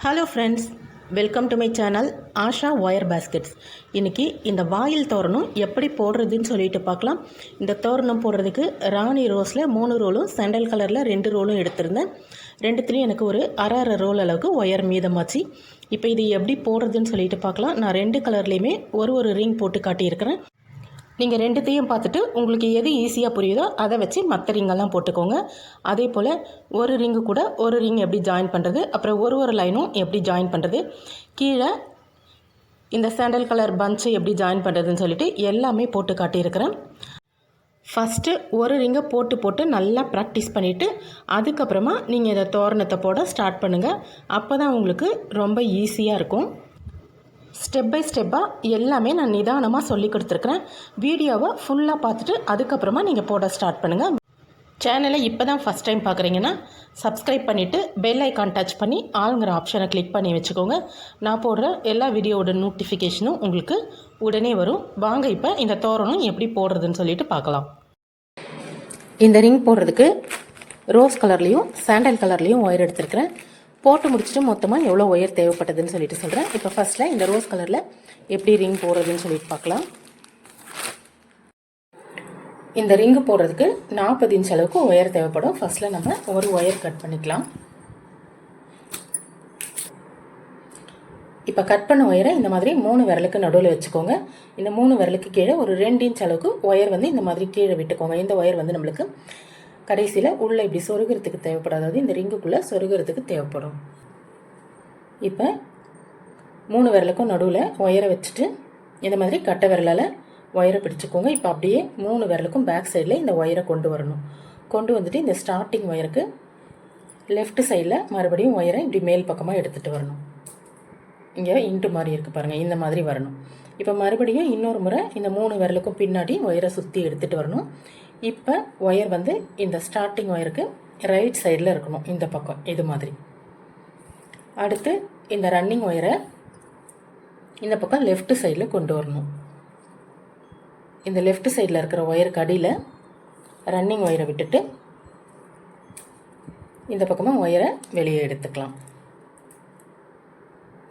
Hello friends, welcome to my channel Asha wire baskets. இன்றைக்கி இந்த வாயில் தோரணம் எப்படி போடுறதுன்னு சொல்லிட்டு பார்க்கலாம். இந்த தோரணம் போடுறதுக்கு ராணி ரோஸில் 3 ரோலும் சாண்டல் கலரில் 2 ரோலும் எடுத்திருந்தேன். ரெண்டுத்துலேயும் எனக்கு ஒரு அரை ரோல் அளவுக்கு ஒயர் மீதமாச்சு. இப்போ இது எப்படி போடுறதுன்னு சொல்லிட்டு பார்க்கலாம். நான் 2 கலர்லேயுமே ஒரு ரிங் போட்டு காட்டியிருக்கிறேன். நீங்கள் ரெண்டுத்தையும் பார்த்துட்டு உங்களுக்கு எது ஈஸியாக புரியுதோ அதை வச்சு மற்ற ரிங்கெல்லாம் போட்டுக்கோங்க. அதே போல் ஒரு ரிங்கு கூட ஒரு ரிங் எப்படி ஜாயின் பண்ணுறது, அப்புறம் ஒரு லைனும் எப்படி ஜாயின் பண்ணுறது, கீழே இந்த சாண்டல் கலர் பஞ்சு எப்படி ஜாயின் பண்ணுறதுன்னு சொல்லிட்டு எல்லாமே போட்டு காட்டியிருக்கிறேன். ஃபஸ்ட்டு ஒரு ரிங்கை போட்டு நல்லா ப்ராக்டிஸ் பண்ணிவிட்டு அதுக்கப்புறமா நீங்கள் இதை தோரணத்தை போட ஸ்டார்ட் பண்ணுங்கள். அப்போ தான் உங்களுக்கு ரொம்ப ஈஸியாக இருக்கும். ஸ்டெப் பை ஸ்டெப்பாக எல்லாமே நான் நிதானமாக சொல்லி கொடுத்துருக்குறேன். வீடியோவை ஃபுல்லாக பார்த்துட்டு அதுக்கப்புறமா நீங்கள் போட ஸ்டார்ட் பண்ணுங்கள். சேனலை இப்போ தான் ஃபஸ்ட் டைம் பார்க்குறீங்கன்னா சப்ஸ்கிரைப் பண்ணிவிட்டு பெல் ஐக்கான் டச் பண்ணி ஆளுங்கிற ஆப்ஷனை கிளிக் பண்ணி வச்சுக்கோங்க. நான் போடுற எல்லா வீடியோவோட நோட்டிஃபிகேஷனும் உங்களுக்கு உடனே வரும். வாங்க இப்போ இந்த தோரணம் எப்படி போடுறதுன்னு சொல்லிட்டு பார்க்கலாம். இந்த ரிங் போடுறதுக்கு ரோஸ் கலர்லேயும் சாண்டல் கலர்லேயும் ஒயர் எடுத்துருக்கிறேன். போட்டு முடிச்சுட்டு மொத்தமாக எவ்வளோ ஒயர் தேவைப்பட்டதுன்னு சொல்லிட்டு சொல்கிறேன். இப்போ ஃபஸ்ட்டில் இந்த ரோஸ் கலரில் எப்படி ரிங் போடுறதுன்னு சொல்லிட்டு பார்க்கலாம். இந்த ரிங்கு போடுறதுக்கு 40 இன்ச் அளவுக்கு ஒயர் தேவைப்படும். ஃபஸ்ட்டில் நம்ம ஒரு ஒயர் கட் பண்ணிக்கலாம். இப்போ கட் பண்ண ஒயரை இந்த மாதிரி 3 விரலுக்கு நடுவில் வச்சுக்கோங்க. இந்த 3 விரலுக்கு கீழே ஒரு 2 இன்ச் அளவுக்கு ஒயர் வந்து இந்த மாதிரி கீழே விட்டுக்கோங்க. இந்த ஒயர் வந்து நம்மளுக்கு கடைசியில் உள்ளே இப்படி சொருகிறதுக்கு தேவைப்படும், அதாவது இந்த ரிங்குக்குள்ளே சொருகிறதுக்கு தேவைப்படும். இப்போ 3 விரலுக்கும் நடுவில் ஒயரை வச்சுட்டு இந்த மாதிரி கட்டை விரலால் ஒயரை பிடிச்சிக்கோங்க. இப்போ அப்படியே 3 விரலுக்கும் பேக் சைடில் இந்த ஒயரை கொண்டு வரணும். கொண்டு வந்துட்டு இந்த ஸ்டார்டிங் ஒயருக்கு லெஃப்ட் சைடில் மறுபடியும் ஒயரை இப்படி மேல் பக்கமாக எடுத்துகிட்டு வரணும். இங்கே இன்ட்டு மாதிரி இருக்குது பாருங்கள், இந்த மாதிரி வரணும். இப்போ மறுபடியும் இன்னொரு முறை இந்த 3 விரலுக்கும் பின்னாடி ஒயரை சுற்றி எடுத்துகிட்டு வரணும். இப்போ ஒயர் வந்து இந்த ஸ்டார்டிங் ஒயருக்கு ரைட் சைடில் இருக்கணும், இந்த பக்கம் இது மாதிரி. அடுத்து இந்த ரன்னிங் ஒயரை இந்த பக்கம் லெஃப்ட் சைடில் கொண்டு வரணும். இந்த லெஃப்ட் சைடில் இருக்கிற ஒயருக்கு அடியில் ரன்னிங் ஒயரை விட்டுட்டு இந்த பக்கமாக ஒயரை வெளியே எடுத்துக்கலாம்.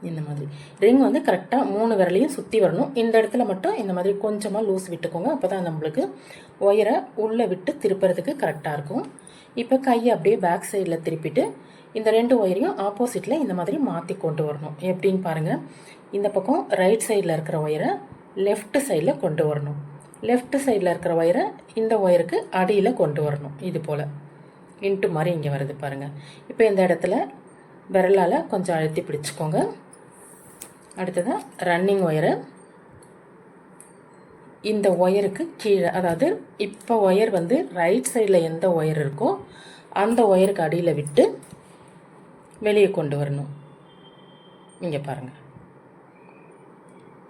இந்த மாதிரி ரிங் வந்து கரெக்டாக 3 விரலையும் சுற்றி வரணும். இந்த இடத்துல மட்டும் இந்த மாதிரி கொஞ்சமாக லூஸ் விட்டுக்கோங்க. அப்போ தான் நம்மளுக்கு ஒயரை உள்ளே விட்டு திருப்புறதுக்கு கரெக்டாக இருக்கும். இப்போ கையை அப்படியே பேக் சைடில் திருப்பிட்டு இந்த 2 ஒயரையும் ஆப்போசிட்டில் இந்த மாதிரி மாற்றி கொண்டு வரணும். எப்படின்னு பாருங்கள். இந்த பக்கம் ரைட் சைடில் இருக்கிற ஒயரை லெஃப்ட் சைடில் கொண்டு வரணும். லெஃப்ட் சைடில் இருக்கிற ஒயரை இந்த ஒயருக்கு அடியில் கொண்டு வரணும். இது போல் இன்ட்டு மாதிரி இங்கே வருது பாருங்கள். இப்போ இந்த இடத்துல விரலால் கொஞ்சம் அழுத்தி பிடிச்சிக்கோங்க. அடுத்ததாக ரன்னிங் ஒயரை இந்த ஒயருக்கு கீழே, அதாவது இப்போ ஒயர் வந்து ரைட் சைடில் எந்த ஒயர் இருக்கோ அந்த ஒயருக்கு அடியில் விட்டு வெளியே கொண்டு வரணும். இங்கே பாருங்கள்,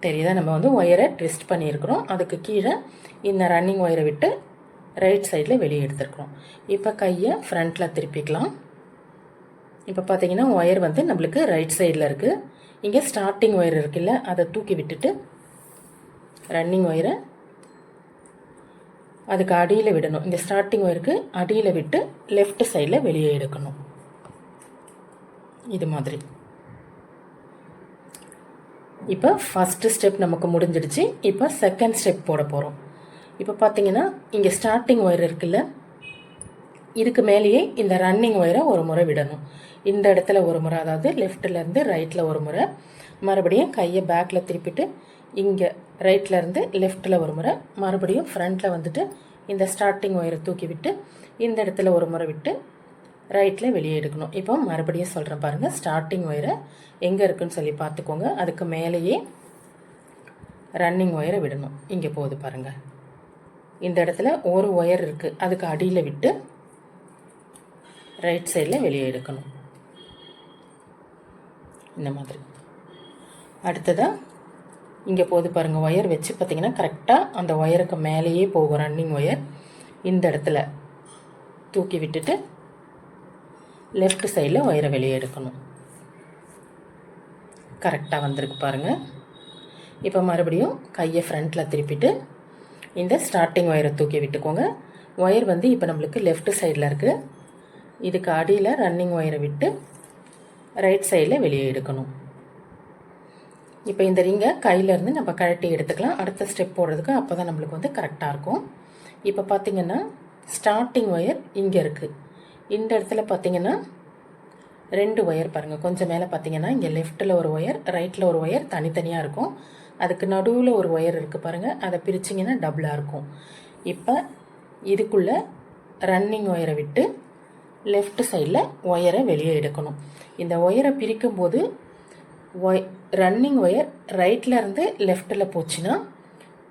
தெரியுதா? நம்ம வந்து ஒயரை ட்விஸ்ட் பண்ணியிருக்கிறோம். அதுக்கு கீழே இந்த ரன்னிங் ஒயரை விட்டு ரைட் சைடில் வெளியே எடுத்துருக்குறோம். இப்போ கையை ஃப்ரண்ட்டில் திருப்பிக்கலாம். இப்போ பார்த்தீங்கன்னா ஒயர் வந்து நம்மளுக்கு ரைட் சைடில் இருக்குது. இங்கே ஸ்டார்டிங் ஒயர் இருக்குல்ல, அதை தூக்கி விட்டுட்டு ரன்னிங் ஒயரை அதுக்கு அடியில் விடணும். இந்த ஸ்டார்டிங் ஒயருக்கு அடியில் விட்டு லெஃப்ட் சைடில் வெளியே எடுக்கணும். இது மாதிரி. இப்போ ஃபஸ்ட்டு ஸ்டெப் நமக்கு முடிஞ்சிடுச்சு. இப்போ செகண்ட் ஸ்டெப் போட போகிறோம். இப்போ பார்த்தீங்கன்னா இங்கே ஸ்டார்டிங் ஒயர் இருக்குல்ல, இதுக்கு மேலேயே இந்த ரன்னிங் ஒயரை ஒரு முறை விடணும். இந்த இடத்துல ஒரு முறை, அதாவது லெஃப்ட்லேருந்து ரைட்டில் ஒரு முறை, மறுபடியும் கையை பேக்கில் திருப்பிட்டு இங்கே ரைட்லேருந்து லெஃப்ட்டில் ஒரு முறை, மறுபடியும் ஃப்ரண்ட்டில் வந்துட்டு இந்த ஸ்டார்டிங் ஒயரை தூக்கி விட்டு இந்த இடத்துல ஒரு முறை விட்டு ரைட்டில் வெளியே எடுக்கணும். இப்போ மறுபடியும் சொல்கிறேன் பாருங்கள். ஸ்டார்டிங் ஒயரை எங்கே இருக்குதுன்னு சொல்லி பார்த்துக்கோங்க. அதுக்கு மேலேயே ரன்னிங் ஒயரை விடணும். இங்கே போகுது பாருங்கள். இந்த இடத்துல ஒரு ஒயர் இருக்குது, அதுக்கு அடியில் விட்டு ரைட் சைடில் வெளியே எடுக்கணும். இந்த மாதிரி. அடுத்ததாக இங்கே போகுது பாருங்கள், ஒயர் வச்சு பார்த்திங்கன்னா கரெக்டாக அந்த ஒயருக்கு மேலேயே போகும் ரன்னிங் ஒயர். இந்த இடத்துல தூக்கி விட்டுட்டு லெஃப்ட் சைடில் ஒயரை வெளியே எடுக்கணும். கரெக்டாக வந்திருக்கு பாருங்கள். இப்போ மறுபடியும் கையை ஃப்ரண்ட்டில் திருப்பிட்டு இந்த ஸ்டார்டிங் ஒயரை தூக்கி விட்டுக்கோங்க. ஒயர் வந்து இப்போ நம்மளுக்கு லெஃப்ட் சைடில் இருக்குது. இதுக்கு அடியில் ரன்னிங் ஒயரை விட்டு ரைட் சைடில் வெளியே எடுக்கணும். இப்போ இந்த ரிங்கை கையிலேருந்து நம்ம கழட்டி எடுத்துக்கலாம். அடுத்த ஸ்டெப் போடுறதுக்கு அப்போ தான் நம்மளுக்கு வந்து கரெக்டாக இருக்கும். இப்போ பார்த்திங்கன்னா ஸ்டார்டிங் ஒயர் இங்கே இருக்குது. இந்த இடத்துல பார்த்திங்கன்னா 2 ஒயர் பாருங்கள். கொஞ்சம் மேலே பார்த்திங்கன்னா இங்கே லெஃப்ட்டில் ஒரு ஒயர், ரைட்டில் ஒரு ஒயர் தனித்தனியாக இருக்கும். அதுக்கு நடுவில் ஒரு ஒயர் இருக்குது பாருங்கள். அதை பிரிச்சிங்கன்னா டபுளாக இருக்கும். இப்போ இதுக்குள்ளே ரன்னிங் ஒயரை விட்டு லெஃப்ட் சைடில் ஒயரை வெளியே எடுக்கணும். இந்த ஒயரை பிரிக்கும்போது ரன்னிங் ஒயர் ரைட்டில் இருந்து லெஃப்ட்டில் போச்சுன்னா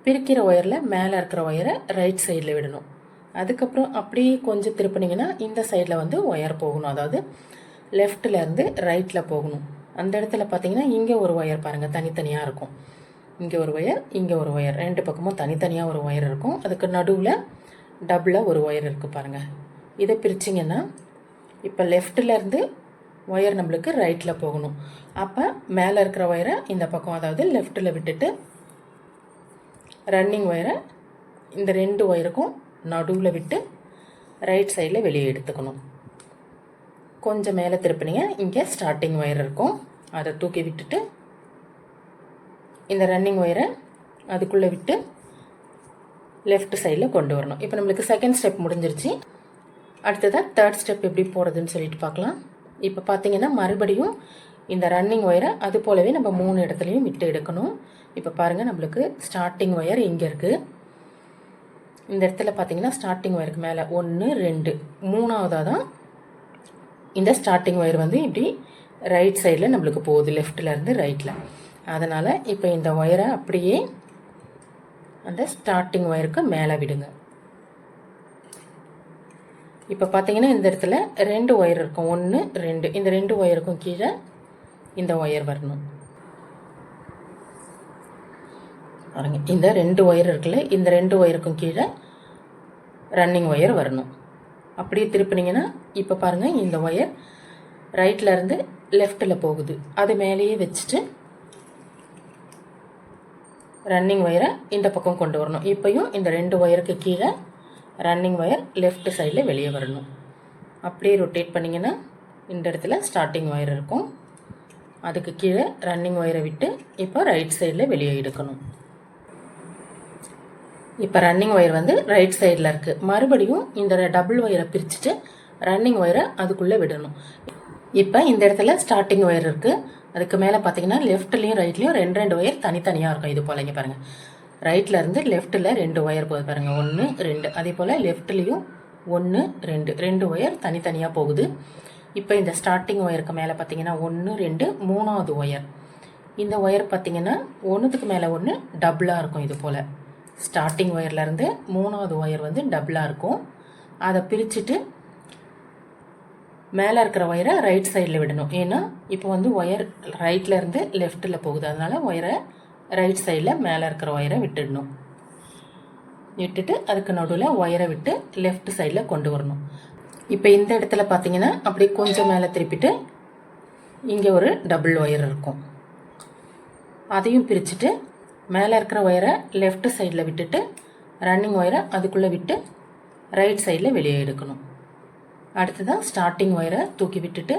பிரிக்கிற ஒயரில் மேலே இருக்கிற ஒயரை ரைட் சைடில் விடணும். அதுக்கப்புறம் அப்படியே கொஞ்சம் திருப்பினீங்கன்னா இந்த சைடில் வந்து ஒயர் போகணும். அதாவது லெஃப்டில் இருந்து ரைட்டில் போகணும். அந்த இடத்துல பார்த்தீங்கன்னா இங்கே ஒரு ஒயர் பாருங்கள் தனித்தனியாக இருக்கும். இங்கே ஒரு ஒயர், இங்கே ஒரு ஒயர், 2 பக்கமும் தனித்தனியாக ஒரு ஒயர் இருக்கும். அதுக்கு நடுவில் டபுளாக ஒரு ஒயர் இருக்குது பாருங்கள். இதை பிரிச்சிங்கன்னா இப்போ லெஃப்டில் இருந்து ஒயர் நம்மளுக்கு ரைட்டில் போகணும். அப்போ மேலே இருக்கிற ஒயரை இந்த பக்கம் அதாவது லெஃப்ட்டில் விட்டுட்டு ரன்னிங் ஒயரை இந்த 2 ஒயருக்கும் நடுவில் விட்டு ரைட் சைடில் வெளியே எடுத்துக்கணும். கொஞ்சம் மேலே திருப்பினீங்க, இங்கே ஸ்டார்டிங் ஒயர் இருக்கும். அதை தூக்கி விட்டுட்டு இந்த ரன்னிங் ஒயரை அதுக்குள்ளே விட்டு லெஃப்ட் சைடில் கொண்டு வரணும். இப்போ நம்மளுக்கு செகண்ட் ஸ்டெப் முடிஞ்சிருச்சு. அடுத்ததாக தேர்ட் ஸ்டெப் எப்படி போகிறதுன்னு சொல்லிட்டு பார்க்கலாம். இப்போ பார்த்தீங்கன்னா மறுபடியும் இந்த ரன்னிங் ஒயரை அது போலவே நம்ம 3 இடத்துலையும் விட்டு எடுக்கணும். இப்போ பாருங்கள், நம்மளுக்கு ஸ்டார்டிங் ஒயர் இங்கே இருக்குது. இந்த இடத்துல பார்த்தீங்கன்னா ஸ்டார்டிங் ஒயருக்கு மேலே 1 2 3ஆவதாக தான் இந்த ஸ்டார்டிங் ஒயர் வந்து இப்படி ரைட் சைடில் நம்மளுக்கு போகுது, லெஃப்டில் ரைட்டில். அதனால் இப்போ இந்த ஒயரை அப்படியே அந்த ஸ்டார்டிங் ஒயருக்கு மேலே விடுங்க. இப்போ பார்த்தீங்கன்னா இந்த இடத்துல 2 ஒயர் இருக்கும், 1 2. இந்த 2 ஒயருக்கும் கீழே இந்த ஒயர் வரணும். பாருங்க, இந்த 2 ஒயர் இருக்குல்ல, இந்த 2 ஒயருக்கும் கீழே ரன்னிங் ஒயர் வரணும். அப்படியே திருப்பினீங்கன்னா இப்போ பாருங்கள், இந்த ஒயர் ரைட்டில் இருந்து லெஃப்டில் போகுது. அது மேலேயே வச்சுட்டு ரன்னிங் ஒயரை இந்த பக்கம் கொண்டு வரணும். இப்போயும் இந்த 2 ஒயருக்கு கீழே ரன்னிங் ஒயர் லெஃப்ட் சைடில் வெளியே வரணும். அப்படியே ரொட்டேட் பண்ணிங்கன்னா இந்த இடத்துல ஸ்டார்டிங் ஒயர் இருக்கும். அதுக்கு கீழே ரன்னிங் ஒயரை விட்டு இப்போ ரைட் சைடில் வெளியே எடுக்கணும். இப்போ ரன்னிங் ஒயர் வந்து ரைட் சைடில் இருக்குது. மறுபடியும் இந்த டபுள் ஒயரை பிரிச்சுட்டு ரன்னிங் ஒயரை அதுக்குள்ளே விடணும். இப்போ இந்த இடத்துல ஸ்டார்டிங் ஒயர் இருக்குது. அதுக்கு மேலே பார்த்தீங்கன்னா லெஃப்ட்லேயும் ரைட்லேயும் 2 ஒயர் தனித்தனியாக இருக்கும். இது போல் இங்கே பாருங்கள், ரைட்டில் இருந்து லெஃப்ட்டில் 2 ஒயர் போகுது பாருங்கள், 1 2. அதே போல் லெஃப்ட்லேயும் 1 2 ஒயர் தனித்தனியாக போகுது. இப்போ இந்த ஸ்டார்டிங் ஒயருக்கு மேலே பார்த்தீங்கன்னா 1 2 3ஆவது ஒயர். இந்த ஒயர் பார்த்தீங்கன்னா ஒன்றுத்துக்கு மேலே 1 டபுளாக இருக்கும். இது போல் ஸ்டார்டிங் ஒயர்லேருந்து 3ஆவது ஒயர் வந்து டபுளாக இருக்கும். அதை பிரிச்சுட்டு மேலே இருக்கிற ஒயரை ரைட் சைடில் விடணும். ஏன்னா இப்போ வந்து ஒயர் ரைட்டில் இருந்து லெஃப்ட்டில் போகுது. அதனால் ஒயரை ரைட் சைடில் மேலே இருக்கிற ஒயரை விட்டுடணும். விட்டுட்டு அதுக்கு நடுவில் ஒயரை விட்டு லெஃப்ட் சைடில் கொண்டு வரணும். இப்போ இந்த இடத்துல பார்த்தீங்கன்னா அப்படி கொஞ்சம் மேலே திருப்பிட்டு இங்கே ஒரு டபுள் ஒயர் இருக்கும். அதையும் பிரிச்சுட்டு மேலே இருக்கிற ஒயரை லெஃப்ட் சைடில் விட்டுட்டு ரன்னிங் ஒயரை அதுக்குள்ளே விட்டு ரைட் சைடில் வெளியே எடுக்கணும். அடுத்ததான் ஸ்டார்டிங் ஒயரை தூக்கி விட்டுட்டு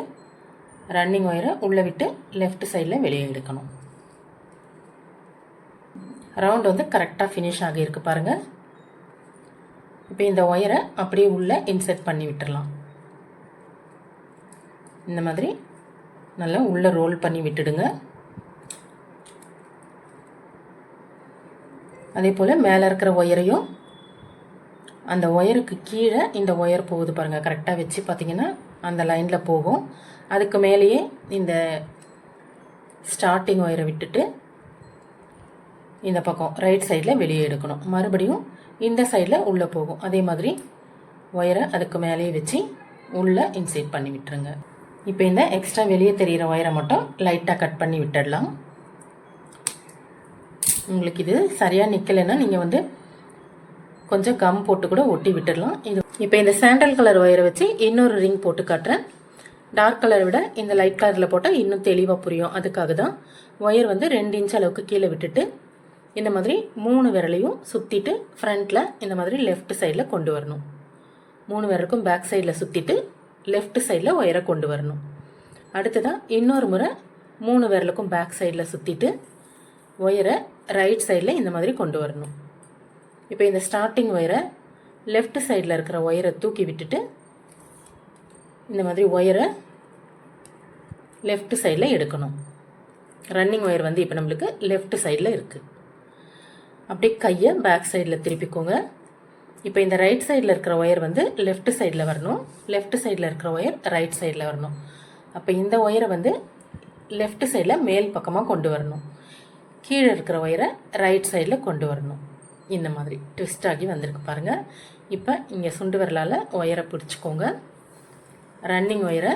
ரன்னிங் ஒயரை உள்ளே விட்டு லெஃப்ட் சைடில் வெளியே எடுக்கணும். ரவுண்ட் வந்து கரெக்டாக ஃபினிஷ் ஆகியிருக்கு பாருங்கள். இப்போ இந்த ஒயரை அப்படியே உள்ளே இன்சர்ட் பண்ணி விட்டுடலாம். இந்த மாதிரி நல்லா உள்ளே ரோல் பண்ணி விட்டுடுங்க. அதே போல் மேலே இருக்கிற ஒயரையும் அந்த ஒயருக்கு கீழே இந்த ஒயர் போகுது பாருங்கள், கரெக்டாக வச்சு பார்த்தீங்கன்னா அந்த லைனில் போகும். அதுக்கு மேலேயே இந்த ஸ்டார்டிங் ஒயரை விட்டுட்டு இந்த பக்கம் ரைட் சைடில் வெளியே எடுக்கணும். மறுபடியும் இந்த சைடில் உள்ளே போகும். அதே மாதிரி ஒயரை அதுக்கு மேலேயே வச்சு உள்ளே இன்சர்ட் பண்ணி விட்டுருங்க. இப்போ இந்த எக்ஸ்ட்ரா வெளியே தெரிகிற ஒயரை மட்டும் லைட்டாக கட் பண்ணி விட்டுடலாம். உங்களுக்கு இது சரியாக நிற்கலைன்னா நீங்கள் வந்து கொஞ்சம் கம் போட்டு கூட ஒட்டி விட்டுடலாம். இது இப்போ இந்த சாண்டல் கலர் ஒயரை வச்சு இன்னொரு ரிங் போட்டு காட்டுறேன். டார்க் கலரை விட இந்த லைட் கலரில் போட்டால் இன்னும் தெளிவாக புரியும். அதுக்காக தான் ஒயர் வந்து 2 இன்ச் அளவுக்கு கீழே விட்டுட்டு இந்த மாதிரி 3 விரலையும் சுற்றிட்டு ஃப்ரண்ட்டில் இந்த மாதிரி லெஃப்ட் சைடில் கொண்டு வரணும். 3 விரலுக்கும் பேக் சைடில் சுற்றிட்டு லெஃப்ட் சைடில் ஒயரை கொண்டு வரணும். அடுத்ததாக இன்னொரு முறை 3 விரலுக்கும் பேக் சைடில் சுற்றிட்டு ஒயரை ரைட் சைடில் இந்த மாதிரி கொண்டு வரணும். இப்போ இந்த ஸ்டார்டிங் ஒயரை லெஃப்ட் சைடில் இருக்கிற ஒயரை தூக்கி விட்டுட்டு இந்த மாதிரி ஒயரை லெஃப்ட் சைடில் எடுக்கணும். ரன்னிங் ஒயர் வந்து இப்போ நம்மளுக்கு லெஃப்ட் சைடில் இருக்குது. அப்படியே கையை பேக் சைடில் திருப்பிக்கோங்க. இப்போ இந்த ரைட் சைடில் இருக்கிற ஒயர் வந்து லெஃப்ட் சைடில் வரணும், லெஃப்ட் சைடில் இருக்கிற ஒயர் ரைட் சைடில் வரணும். அப்போ இந்த ஒயரை வந்து லெஃப்ட் சைடில் மேல் பக்கமாக கொண்டு வரணும், கீழே இருக்கிற ஒயரை ரைட் சைடில் கொண்டு வரணும். இந்த மாதிரி ட்விஸ்ட் ஆகி வந்திருக்கு பாருங்கள். இப்போ இங்கே சுண்டு விரலால் ஒயரை பிடிச்சிக்கோங்க. ரன்னிங் ஒயரை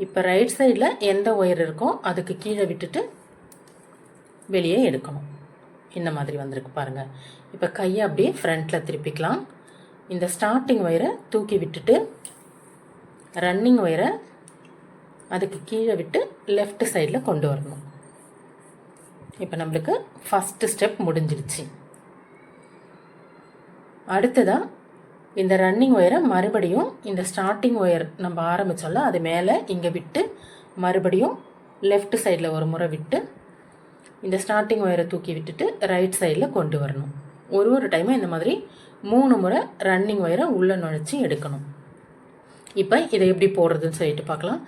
இப்போ ரைட் சைடில் எந்த ஒயர் இருக்கோ அதுக்கு கீழே விட்டுட்டு வெளியே எடுக்கணும். இந்த மாதிரி வந்திருக்கு பாருங்கள். இப்போ கையை அப்படியே ஃப்ரண்ட்டில் திருப்பிக்கலாம். இந்த ஸ்டார்டிங் ஒயரை தூக்கி விட்டுட்டு ரன்னிங் ஒயரை அதுக்கு கீழே விட்டு லெஃப்ட் சைடில் கொண்டு வரணும். இப்போ நம்மளுக்கு ஃபஸ்ட்டு ஸ்டெப் முடிஞ்சிருச்சு. அடுத்ததாக இந்த ரன்னிங் ஒயரை மறுபடியும் இந்த ஸ்டார்டிங் ஒயர் நம்ம ஆரம்பித்தோம்ல அது மேலே இங்கே விட்டு மறுபடியும் லெஃப்ட் சைடில் ஒரு முறை விட்டு இந்த ஸ்டார்டிங் ஒயரை தூக்கி விட்டுட்டு ரைட் சைடில் கொண்டு வரணும். ஒரு டைமும் இந்த மாதிரி 3 முறை ரன்னிங் ஒயரை உள்ளே நுழைச்சி எடுக்கணும். இப்போ இதை எப்படி போடுறதுன்னு சொல்லிட்டு பார்க்கலாம்.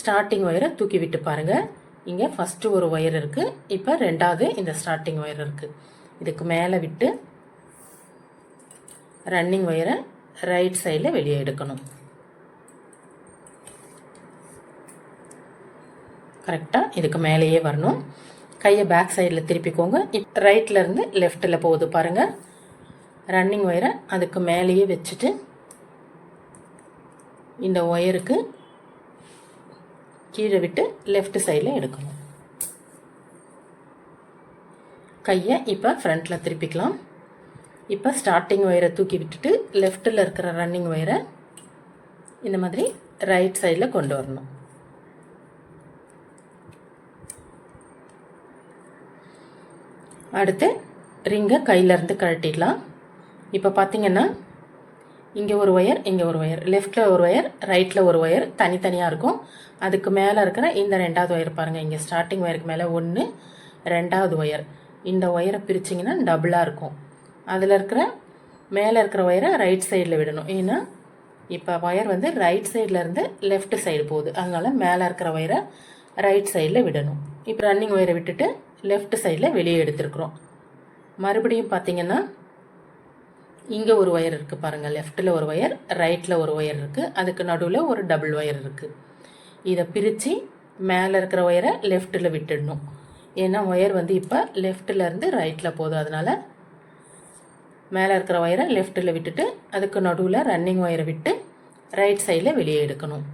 ஸ்டார்டிங் ஒயரை தூக்கி விட்டு பாருங்கள். இங்கே ஃபஸ்ட்டு ஒரு ஒயர் இருக்குது, இப்போ ரெண்டாவது இந்த ஸ்டார்டிங் ஒயர் இருக்குது. இதுக்கு மேலே விட்டு ரன்னிங் ஒயரை ரைட் சைடில் வெளியே எடுக்கணும். கரெக்டாக இதுக்கு மேலேயே வரணும். கையை பேக் சைடில் திருப்பிக்கோங்க. ரைட்டில் இருந்து லெஃப்ட்டில் போகுது பாருங்கள். ரன்னிங் ஒயரை அதுக்கு மேலேயே வச்சுட்டு இந்த ஒயருக்கு கீழே விட்டு லெஃப்ட் சைடில் எடுக்கணும். கையை இப்போ ஃப்ரண்ட்டில் திருப்பிக்கலாம். இப்போ ஸ்டார்டிங் ஒயரை தூக்கி விட்டுட்டு லெஃப்ட்டில் இருக்கிற ரன்னிங் ஒயரை இந்த மாதிரி ரைட் சைடில் கொண்டு வரணும். அடுத்து ரிங்கை கையிலேருந்து கழட்டிடலாம். இப்போ பார்த்தீங்கன்னா இங்கே ஒரு ஒயர், இங்கே ஒரு ஒயர், லெஃப்டில் ஒரு ஒயர், ரைட்டில் ஒரு ஒயர் தனித்தனியாக இருக்கும். அதுக்கு மேலே இருக்கிற இந்த ரெண்டாவது ஒயர் பாருங்கள். இங்கே ஸ்டார்டிங் ஒயருக்கு மேலே 1, ரெண்டாவது ஒயர். இந்த ஒயரை பிரிச்சிங்கன்னா டபுளாக இருக்கும். அதில் இருக்கிற மேலே இருக்கிற ஒயரை ரைட் சைடில் விடணும். ஏன்னா இப்போ ஒயர் வந்து ரைட் சைடில் இருந்து லெஃப்ட் சைடு போகுது, அதனால் மேலே இருக்கிற ஒயரை ரைட் சைடில் விடணும். இப்போ ரன்னிங் ஒயரை விட்டுட்டு லெஃப்ட் சைடில் வெளியே எடுத்துருக்குறோம். மறுபடியும் பார்த்தீங்கன்னா இங்கே ஒரு ஒயர் இருக்குது பாருங்கள். லெஃப்ட்டில் ஒரு ஒயர், ரைட்டில் ஒரு ஒயர் இருக்குது, அதுக்கு நடுவில் ஒரு டபுள் ஒயர் இருக்குது. இதை பிரித்து மேலே இருக்கிற ஒயரை லெஃப்ட்டில் விட்டுடணும். ஏன்னா ஒயர் வந்து இப்போ லெஃப்ட்டிலேருந்து ரைட்டில் போகுது, அதனால் மேலே இருக்கிற ஒயரை லெஃப்ட்டில் விட்டுட்டு அதுக்கு நடுவில் ரன்னிங் ஒயரை விட்டு ரைட் சைடில் வெளியே எடுக்கணும்.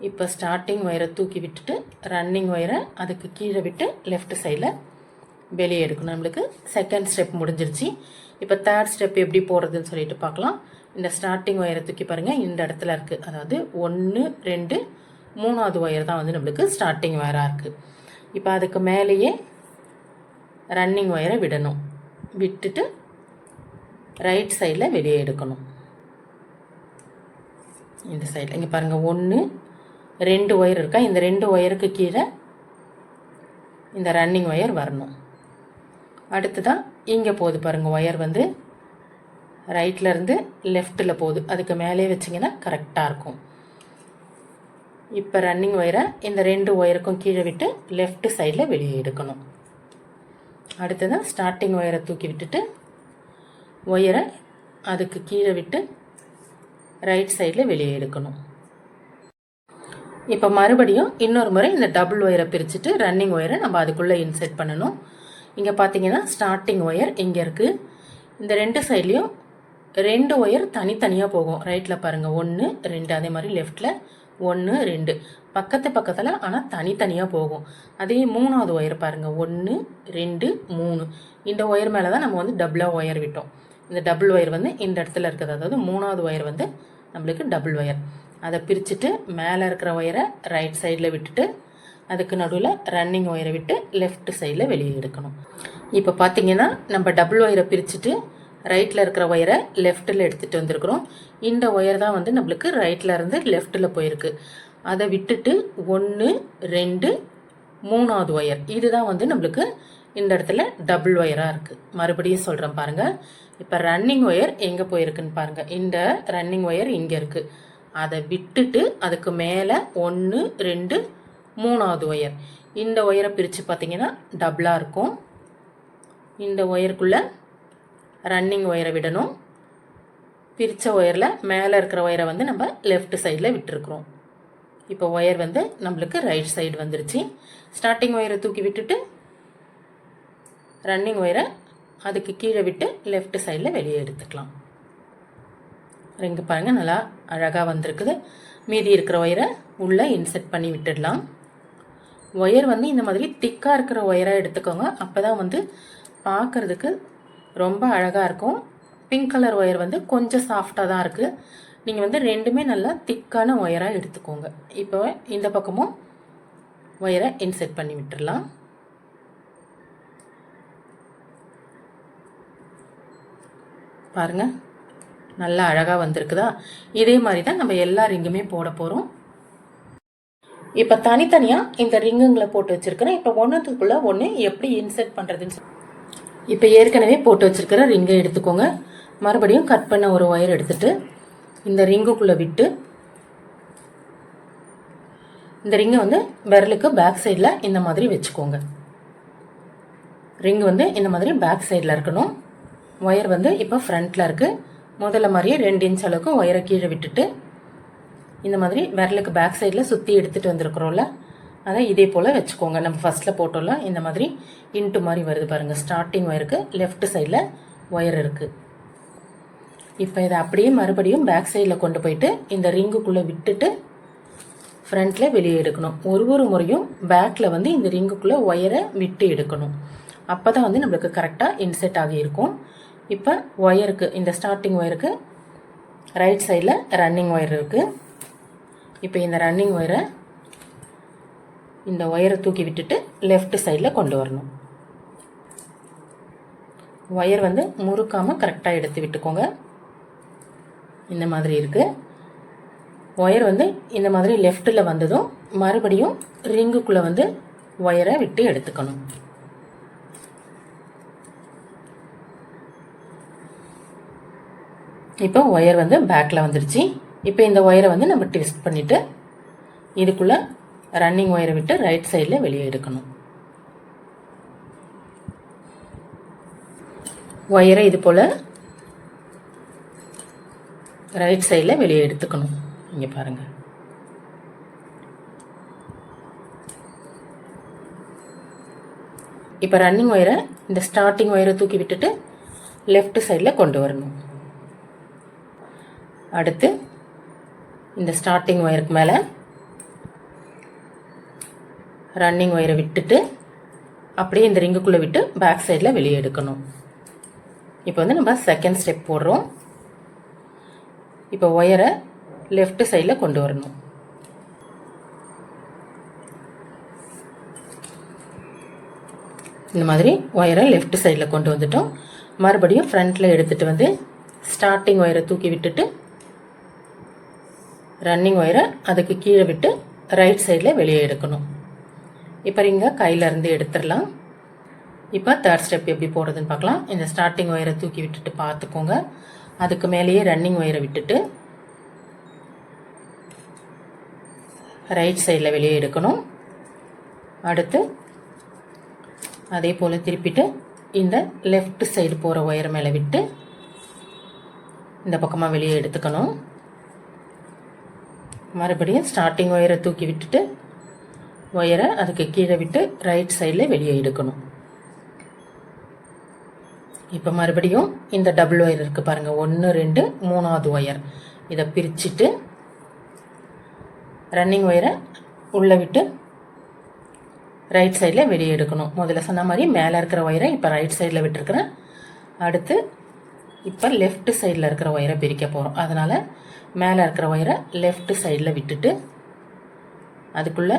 இப்போ ஸ்டார்டிங் ஒயரை தூக்கி விட்டுட்டு ரன்னிங் ஒயரை அதுக்கு கீழே விட்டு லெஃப்ட் சைடில் வெளியே எடுக்கணும். நம்மளுக்கு செகண்ட் ஸ்டெப் முடிஞ்சிருச்சு. இப்போ தேர்ட் ஸ்டெப் எப்படி போடுறதுன்னு சொல்லிட்டு பார்க்கலாம். இந்த ஸ்டார்டிங் ஒயரை தூக்கி பாருங்கள், இந்த இடத்துல இருக்குது. அதாவது 1, 2, 3வது ஒயர் தான் வந்து நம்மளுக்கு ஸ்டார்டிங் ஒயராக இருக்குது. இப்போ அதுக்கு மேலேயே ரன்னிங் ஒயரை விடணும். விட்டுட்டு ரைட் சைடில் வெளியே எடுக்கணும். இந்த சைடில் இங்கே பாருங்கள் 1, 2 ஒயர் இருக்கா. இந்த 2 ஒயருக்கு கீழே இந்த ரன்னிங் ஒயர் வரணும். அடுத்ததான் இங்கே போகுது பாருங்கள், ஒயர் வந்து ரைட்லேருந்து லெஃப்ட்டில் போகுது, அதுக்கு மேலே வச்சிங்கன்னா கரெக்டாக இருக்கும். இப்போ ரன்னிங் ஒயரை இந்த 2 ஒயருக்கும் கீழே விட்டு லெஃப்ட் சைடில் வெளியே எடுக்கணும். அடுத்ததான் ஸ்டார்டிங் ஒயரை தூக்கி விட்டுட்டு ஒயரை அதுக்கு கீழே விட்டு ரைட் சைடில் வெளியே எடுக்கணும். இப்போ மறுபடியும் இன்னொரு முறை இந்த டபுள் ஒயரை பிரிச்சுட்டு ரன்னிங் ஒயரை நம்ம அதுக்குள்ளே இன்செர்ட் பண்ணணும். இங்கே பார்த்தீங்கன்னா ஸ்டார்டிங் ஒயர் இங்கே இருக்குது. இந்த 2 சைட்லேயும் 2 ஒயர் தனித்தனியாக போகும். ரைட்டில் பாருங்கள் 1, 2, அதே மாதிரி லெஃப்டில் 1, 2 பக்கத்தில் ஆனால் தனித்தனியாக போகும். அதே 3வது ஒயர் பாருங்கள் 1, 2, 3 இந்த ஒயர் மேலே தான் நம்ம வந்து டபுளாக ஒயர் விட்டோம். இந்த டபுள் ஒயர் வந்து இந்த இடத்துல இருக்குது, அதாவது 3வது ஒயர் வந்து நம்மளுக்கு டபுள் ஒயர். அதை பிரிச்சுட்டு மேலே இருக்கிற ஒயரை ரைட் சைடில் விட்டுட்டு அதுக்கு நடுவில் ரன்னிங் ஒயரை விட்டு லெஃப்ட் சைடில் வெளியே எடுக்கணும். இப்போ பார்த்தீங்கன்னா நம்ம டபுள் ஒயரை பிரிச்சுட்டு ரைட்டில் இருக்கிற ஒயரை லெஃப்ட்டில் எடுத்துகிட்டு வந்துருக்குறோம். இந்த ஒயர் தான் வந்து நம்மளுக்கு ரைட்டில் இருந்து லெஃப்ட்டில் போயிருக்கு. அதை விட்டுட்டு 1 2 3வது ஒயர், இதுதான் வந்து நம்மளுக்கு இந்த இடத்துல டபுள் ஒயராக இருக்குது. மறுபடியும் சொல்கிறேன் பாருங்கள். இப்போ ரன்னிங் ஒயர் எங்கே போயிருக்குன்னு பாருங்கள். இந்த ரன்னிங் ஒயர் இங்கே இருக்குது. அதை விட்டுட்டு அதுக்கு மேலே 1 2 3வது ஒயர், இந்த ஒயரை பிரித்து பார்த்தீங்கன்னா டபுளாக இருக்கும். இந்த ஒயருக்குள்ளே ரன்னிங் ஒயரை விடணும். பிரித்த ஒயரில் மேலே இருக்கிற ஒயரை வந்து நம்ம லெஃப்ட் சைடில் விட்டுருக்குறோம். இப்போ ஒயர் வந்து நம்மளுக்கு ரைட் சைடு வந்துருச்சு. ஸ்டார்டிங் ஒயரை தூக்கி விட்டுட்டு ரன்னிங் ஒயரை அதுக்கு கீழே விட்டு லெஃப்ட் சைடில் வெளியே எடுத்துக்கலாம். இங்கே பாருங்கள், நல்லா அழகாக வந்திருக்குது. மீதி இருக்கிற ஒயரை உள்ளே இன்செர்ட் பண்ணி விட்டுடலாம். ஒயர் வந்து இந்த மாதிரி திக்காக இருக்கிற ஒயராக எடுத்துக்கோங்க. அப்போ தான் வந்து பார்க்குறதுக்கு ரொம்ப அழகாக இருக்கும். பிங்க் கலர் ஒயர் வந்து கொஞ்சம் சாஃப்டாக தான் இருக்குது. நீங்கள் வந்து ரெண்டுமே நல்லா திக்கான ஒயராக எடுத்துக்கோங்க. இப்போ இந்த பக்கமும் ஒயரை இன்செர்ட் பண்ணி விட்டுடலாம். பாருங்கள், நல்லா அழகாக வந்திருக்குதா? இதே மாதிரி தான் நம்ம எல்லா ரிங்குமே போட போகிறோம். இப்போ தனித்தனியாக இந்த ரிங்குங்களை போட்டு வச்சுருக்கிறேன். இப்போ ஒன்றுத்துக்குள்ளே ஒன்று எப்படி இன்செர்ட் பண்ணுறதுன்னு இப்போ ஏற்கனவே போட்டு வச்சுருக்கிற ரிங்கை எடுத்துக்கோங்க. மறுபடியும் கட் பண்ண ஒரு ஒயர் எடுத்துகிட்டு இந்த ரிங்குக்குள்ளே விட்டு இந்த ரிங்கை வந்து விரலுக்கு பேக் சைடில் இந்த மாதிரி வச்சுக்கோங்க. ரிங்கு வந்து இந்த மாதிரி பேக் சைடில் இருக்கணும். ஒயர் வந்து இப்போ ஃப்ரண்ட்டில் இருக்குது. முதல்ல மாதிரியே 2 இன்ச் அளவுக்கு ஒயரை கீழே விட்டுட்டு இந்த மாதிரி விரலுக்கு பேக் சைடில் சுற்றி எடுத்துகிட்டு வந்துருக்குறோம்ல, அதை இதே போல் வச்சுக்கோங்க. நம்ம ஃபஸ்ட்டில் போட்டோம்ல, இந்த மாதிரி இன்ட்டு மாதிரி வருது பாருங்கள். ஸ்டார்டிங் ஒயருக்கு லெஃப்ட் சைடில் ஒயர் இருக்குது. இப்போ இதை அப்படியே மறுபடியும் பேக் சைடில் கொண்டு போயிட்டு இந்த ரிங்குக்குள்ளே விட்டுட்டு ஃப்ரண்ட்டில் வெளியே எடுக்கணும். ஒரு முறையும் பேக்கில் வந்து இந்த ரிங்குக்குள்ளே ஒயரை விட்டு எடுக்கணும். அப்போ தான் வந்து நம்மளுக்கு கரெக்டாக இன்செர்ட் ஆகியிருக்கும். இப்போ ஒயருக்கு, இந்த ஸ்டார்டிங் ஒயருக்கு ரைட் சைடில் ரன்னிங் ஒயர் இருக்குது. இப்போ இந்த ரன்னிங் ஒயரை இந்த ஒயரை தூக்கி விட்டுட்டு லெஃப்ட் சைடில் கொண்டு வரணும். ஒயர் வந்து முறுக்காமல் கரெக்டாக எடுத்து விட்டுக்கோங்க. இந்த மாதிரி இருக்குது. ஒயர் வந்து இந்த மாதிரி லெஃப்ட்டில் வந்ததும் மறுபடியும் ரிங்குக்குள்ளே வந்து ஒயரை விட்டு எடுத்துக்கணும். இப்போ ஒயர் வந்து பேக்கில் வந்துருச்சு. இப்போ இந்த ஒயரை வந்து நம்ம ட்விஸ்ட் பண்ணிவிட்டு இதுக்குள்ளே ரன்னிங் ஒயரை விட்டு ரைட் சைடில் வெளியே எடுக்கணும். ஒயரை இது போல் ரைட் சைடில் வெளியே எடுத்துக்கணும். இங்கே பாருங்கள். இப்போ ரன்னிங் ஒயரை இந்த ஸ்டார்டிங் ஒயரை தூக்கி விட்டுட்டு லெஃப்ட் சைடில் கொண்டு வரணும். அடுத்து இந்த ஸ்டார்டிங் ஒயருக்கு மேலே ரன்னிங் ஒயரை விட்டுட்டு அப்படியே இந்த ரிங்குக்குள்ளே விட்டு பேக் சைடில் வெளியே எடுக்கணும். இப்போ வந்து நம்ம செகண்ட் ஸ்டெப் போடுறோம். இப்போ ஒயரை லெஃப்ட் சைடில் கொண்டு வரணும். இந்த மாதிரி ஒயரை லெஃப்ட் சைடில் கொண்டு வந்துட்டோம். மறுபடியும் ஃப்ரண்ட்டில் எடுத்துகிட்டு வந்து ஸ்டார்டிங் ஒயரை தூக்கி விட்டுட்டு ரன்னிங் ஒயரை அதுக்கு கீழே விட்டு ரைட் சைடில் வெளியே எடுக்கணும். இப்போ ரிங்கை கையிலேருந்து எடுத்துடலாம். இப்போ தேர்ட் ஸ்டெப் எப்படி போடுறதுன்னு பார்க்கலாம். இந்த ஸ்டார்டிங் ஒயரை தூக்கி விட்டுட்டு பார்த்துக்கோங்க. அதுக்கு மேலேயே ரன்னிங் ஒயரை விட்டுட்டு ரைட் சைடில் வெளியே எடுக்கணும். அடுத்து அதே போல் திருப்பிட்டு இந்த லெஃப்ட் சைடு போகிற ஒயர் மேலே விட்டு இந்த பக்கமாக வெளியே எடுத்துக்கணும். மறுபடியும் ஸ்டார்டிங் ஒயரை தூக்கி விட்டுட்டு ஒயரை அதுக்கு கீழே விட்டு ரைட் சைடில் வெளியே எடுக்கணும். இப்போ மறுபடியும் இந்த டபுள் ஒயர் இருக்குது பாருங்கள், 1 2 3வது ஒயர், இதை பிரிச்சுட்டு ரன்னிங் ஒயரை உள்ளே விட்டு ரைட் சைடில் வெளியே எடுக்கணும். முதல்ல சொன்ன மாதிரி மேலே இருக்கிற ஒயரை இப்போ ரைட் சைடில் விட்டுருக்குறேன். அடுத்து இப்போ லெஃப்ட் சைடில் இருக்கிற ஒயரை பிரிக்க போகிறோம். அதனால் மேலே இருக்கிற ஒயரை லெஃப்ட் சைடில் விட்டுட்டு அதுக்குள்ளே